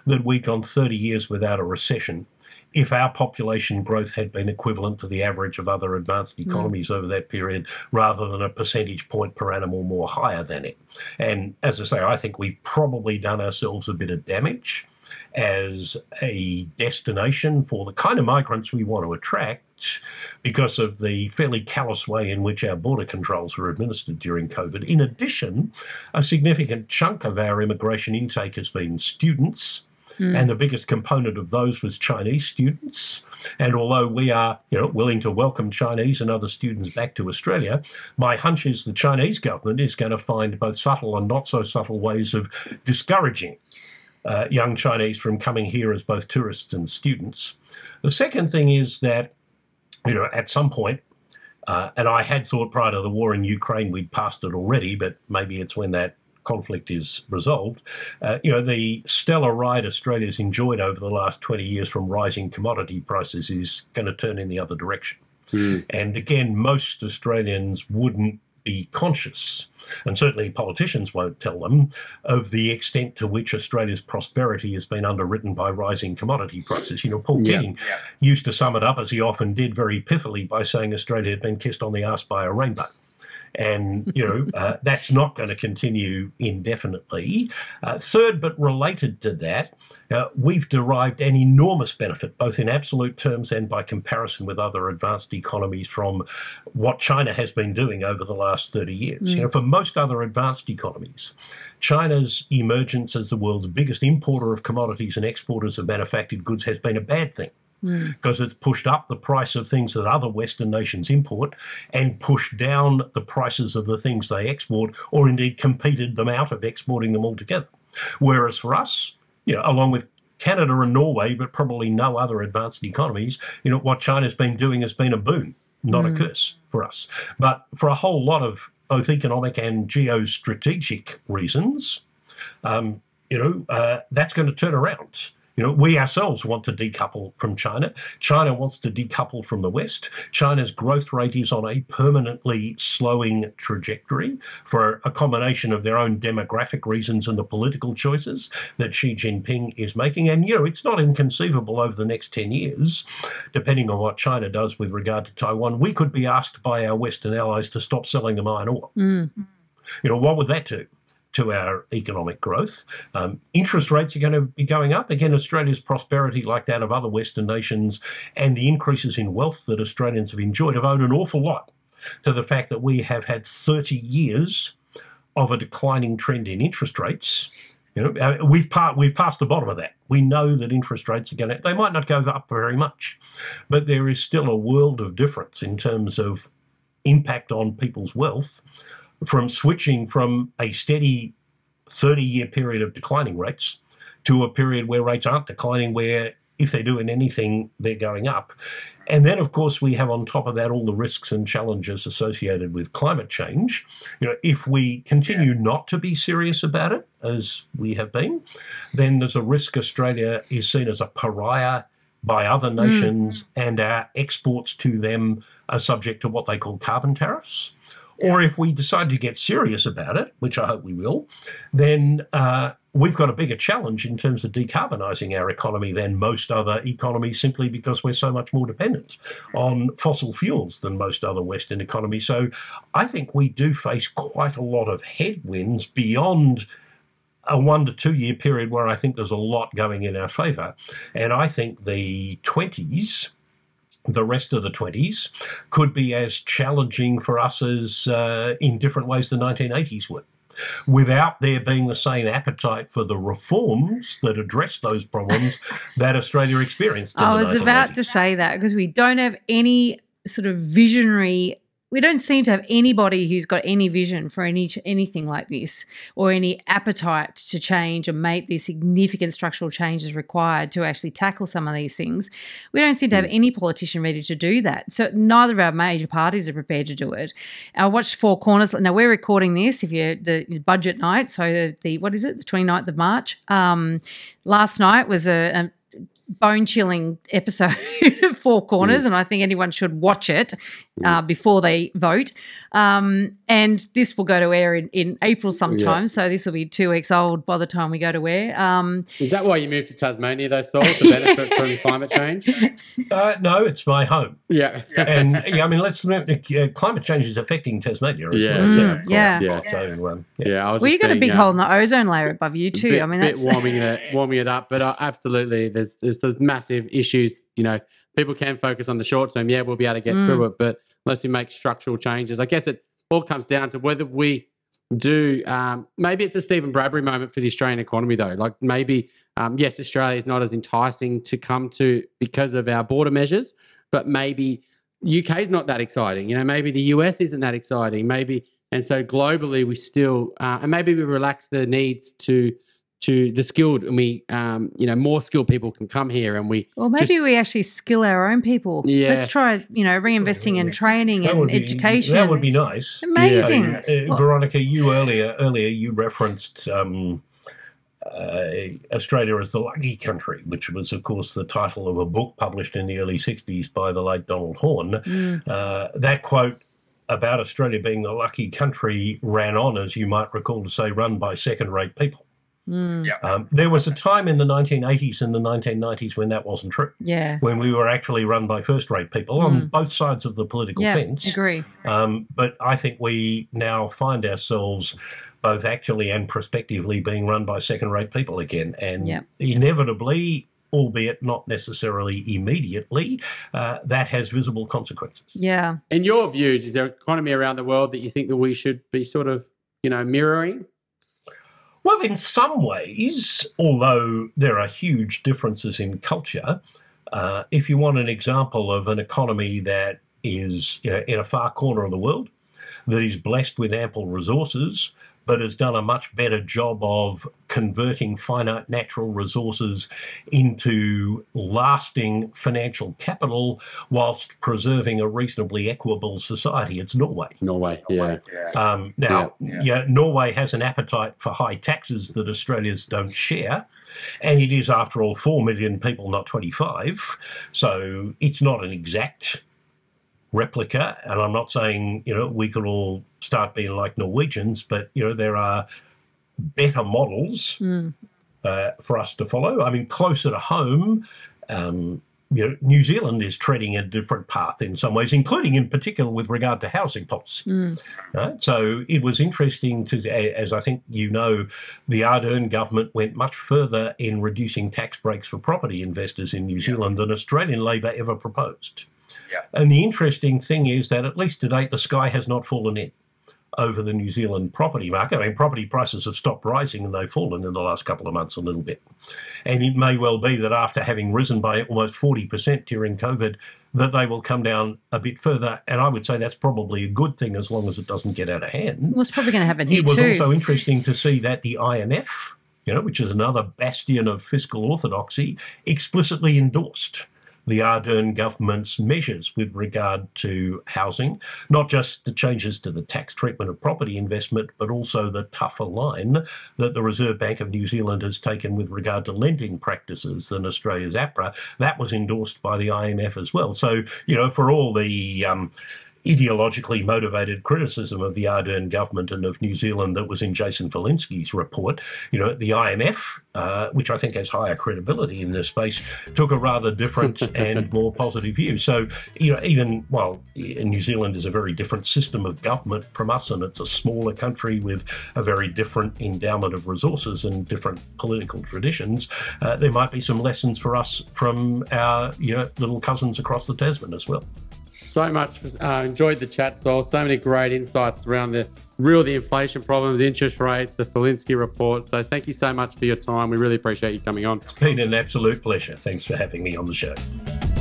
[SPEAKER 3] that we'd gone 30 years without a recession if our population growth had been equivalent to the average of other advanced economies over that period, rather than a percentage point per annum or more higher than it. And as I say, I think we've probably done ourselves a bit of damage as a destination for the kind of migrants we want to attract, because of the fairly callous way in which our border controls were administered during COVID. In addition, a significant chunk of our immigration intake has been students, and the biggest component of those was Chinese students. And although we are, willing to welcome Chinese and other students back to Australia, my hunch is the Chinese government is going to find both subtle and not so subtle ways of discouraging young Chinese from coming here as both tourists and students. The second thing is that, at some point, and I had thought prior to the war in Ukraine we'd passed it already, but maybe it's when that conflict is resolved, the stellar ride Australia's enjoyed over the last 20 years from rising commodity prices is going to turn in the other direction. And again, most Australians wouldn't be conscious, and certainly politicians won't tell them, of the extent to which Australia's prosperity has been underwritten by rising commodity prices. Paul Keating used to sum it up, as he often did very pithily, by saying Australia had been kissed on the arse by a rainbow. And, that's not going to continue indefinitely. Third, but related to that, we've derived an enormous benefit, both in absolute terms and by comparison with other advanced economies, from what China has been doing over the last 30 years. For most other advanced economies, China's emergence as the world's biggest importer of commodities and exporters of manufactured goods has been a bad thing, because it's pushed up the price of things that other Western nations import and pushed down the prices of the things they export, or indeed competed them out of exporting them altogether. Whereas for us, along with Canada and Norway, but probably no other advanced economies, what China's been doing has been a boon, not a curse for us. But for a whole lot of both economic and geostrategic reasons, that's going to turn around. We ourselves want to decouple from China. China wants to decouple from the West. China's growth rate is on a permanently slowing trajectory for a combination of their own demographic reasons and the political choices that Xi Jinping is making. And, it's not inconceivable over the next 10 years, depending on what China does with regard to Taiwan, we could be asked by our Western allies to stop selling them iron ore. What would that do to our economic growth? Interest rates are going to be going up. Again, Australia's prosperity, like that of other Western nations, and the increases in wealth that Australians have enjoyed have owed an awful lot to the fact that we have had 30 years of a declining trend in interest rates. We've passed the bottom of that. We know that interest rates are they might not go up very much, but there is still a world of difference in terms of impact on people's wealth from switching from a steady 30-year period of declining rates to a period where rates aren't declining, where if they're doing anything, they're going up. And then, of course, we have on top of that all the risks and challenges associated with climate change. If we continue not to be serious about it, as we have been, then there's a risk Australia is seen as a pariah by other nations and our exports to them are subject to what they call carbon tariffs. Or if we decide to get serious about it, which I hope we will, then we've got a bigger challenge in terms of decarbonising our economy than most other economies, simply because we're so much more dependent on fossil fuels than most other Western economies. So I think we do face quite a lot of headwinds beyond a 1 to 2 year period where I think there's a lot going in our favour. And I think the rest of the 20s could be as challenging for us as in different ways the 1980s would, without there being the same appetite for the reforms that address those problems that Australia experienced in the 1980s.
[SPEAKER 1] I was about to say that, because we don't have any sort of visionary. We don't seem to have anybody who's got any vision for anything like this, or any appetite to change or make these significant structural changes required to actually tackle some of these things. We don't seem to have any politician ready to do that. So neither of our major parties are prepared to do it. I watched Four Corners. Now, we're recording this the budget night, so the 29th of March. Last night was a bone-chilling episode of Four Corners, and I think anyone should watch it before they vote. And this will go to air in April sometime, so this will be 2 weeks old by the time we go to air.
[SPEAKER 4] Is that why you moved to Tasmania, though, Saul, to benefit from climate change?
[SPEAKER 3] No, it's my home.
[SPEAKER 4] Yeah.
[SPEAKER 3] And, let's remember, climate change is affecting Tasmania as well.
[SPEAKER 1] Yeah.
[SPEAKER 3] So,
[SPEAKER 1] you got a big hole in the ozone layer above you too.
[SPEAKER 4] That's warming it up. But absolutely, there's massive issues. People can focus on the short term. Yeah, we'll be able to get through it, but unless we make structural changes, I guess it all comes down to whether we do. Maybe it's a Stephen Bradbury moment for the Australian economy, though. Like maybe, yes, Australia is not as enticing to come to because of our border measures, but maybe UK is not that exciting. Maybe the US isn't that exciting. And so globally we still, and maybe we relax the needs to the skilled, and we, more skilled people can come here, and we. Well,
[SPEAKER 1] maybe we actually skill our own people. Yeah. Let's try, reinvesting in training and education.
[SPEAKER 3] That would be nice.
[SPEAKER 1] Amazing.
[SPEAKER 3] Veronica, you earlier you referenced Australia as the lucky country, which was, of course, the title of a book published in the early 60s by the late Donald Horne. That quote about Australia being the lucky country ran on, as you might recall, to say, run by second-rate people. There was a time in the 1980s and the 1990s when that wasn't true.
[SPEAKER 1] Yeah.
[SPEAKER 3] When we were actually run by first-rate people on both sides of the political fence.
[SPEAKER 1] Yeah, agree.
[SPEAKER 3] But I think we now find ourselves both actually and prospectively being run by second-rate people again. And inevitably, albeit not necessarily immediately, that has visible consequences.
[SPEAKER 1] Yeah.
[SPEAKER 4] In your view, is there an economy around the world that you think that we should be sort of, mirroring?
[SPEAKER 3] Well, in some ways, although there are huge differences in culture, if you want an example of an economy that is in a far corner of the world, that is blessed with ample resources, but has done a much better job of converting finite natural resources into lasting financial capital whilst preserving a reasonably equitable society. It's Norway.
[SPEAKER 4] Norway, yeah.
[SPEAKER 3] Norway has an appetite for high taxes that Australians don't share. And it is, after all, 4 million people, not 25. So it's not an exact replica. And I'm not saying, we could all start being like Norwegians, but, there are better models for us to follow. I mean, closer to home, New Zealand is treading a different path in some ways, including in particular with regard to housing policy. Right? So it was interesting to, as I think the Ardern government went much further in reducing tax breaks for property investors in New Zealand than Australian Labor ever proposed. Yeah. And the interesting thing is that at least to date, the sky has not fallen in over the New Zealand property market. I mean, property prices have stopped rising and they've fallen in the last couple of months a little bit. And it may well be that after having risen by almost 40% during COVID, that they will come down a bit further. And I would say that's probably a good thing as long as it doesn't get out of hand.
[SPEAKER 1] Well, it's probably going to happen here too.
[SPEAKER 3] It was also interesting to see that the IMF, which is another bastion of fiscal orthodoxy, explicitly endorsed the Ardern government's measures with regard to housing, not just the changes to the tax treatment of property investment, but also the tougher line that the Reserve Bank of New Zealand has taken with regard to lending practices than Australia's APRA. That was endorsed by the IMF as well. So, for all the ideologically motivated criticism of the Ardern government and of New Zealand that was in Jason Falinski's report, the IMF, which I think has higher credibility in this space, took a rather different and more positive view. So, even while New Zealand is a very different system of government from us, and it's a smaller country with a very different endowment of resources and different political traditions, there might be some lessons for us from our little cousins across the Tasman as well.
[SPEAKER 4] So much. Enjoyed the chat, Saul. So many great insights around the inflation problems, interest rates, the Falinski report. So thank you so much for your time. We really appreciate you coming on.
[SPEAKER 3] It's been an absolute pleasure. Thanks for having me on the show.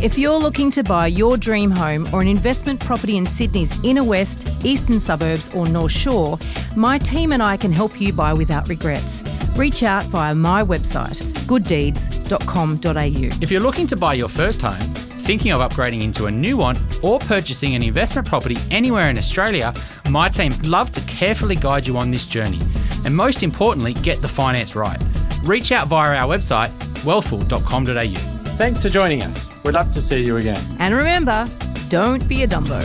[SPEAKER 1] If you're looking to buy your dream home or an investment property in Sydney's inner west, eastern suburbs or North Shore, my team and I can help you buy without regrets. Reach out via my website, gooddeeds.com.au.
[SPEAKER 2] If you're looking to buy your first home, thinking of upgrading into a new one, or purchasing an investment property anywhere in Australia, my team love to carefully guide you on this journey. And most importantly, get the finance right. Reach out via our website, wealthful.com.au. Thanks for joining us. We'd love to see you again.
[SPEAKER 1] And remember, don't be a Dumbo.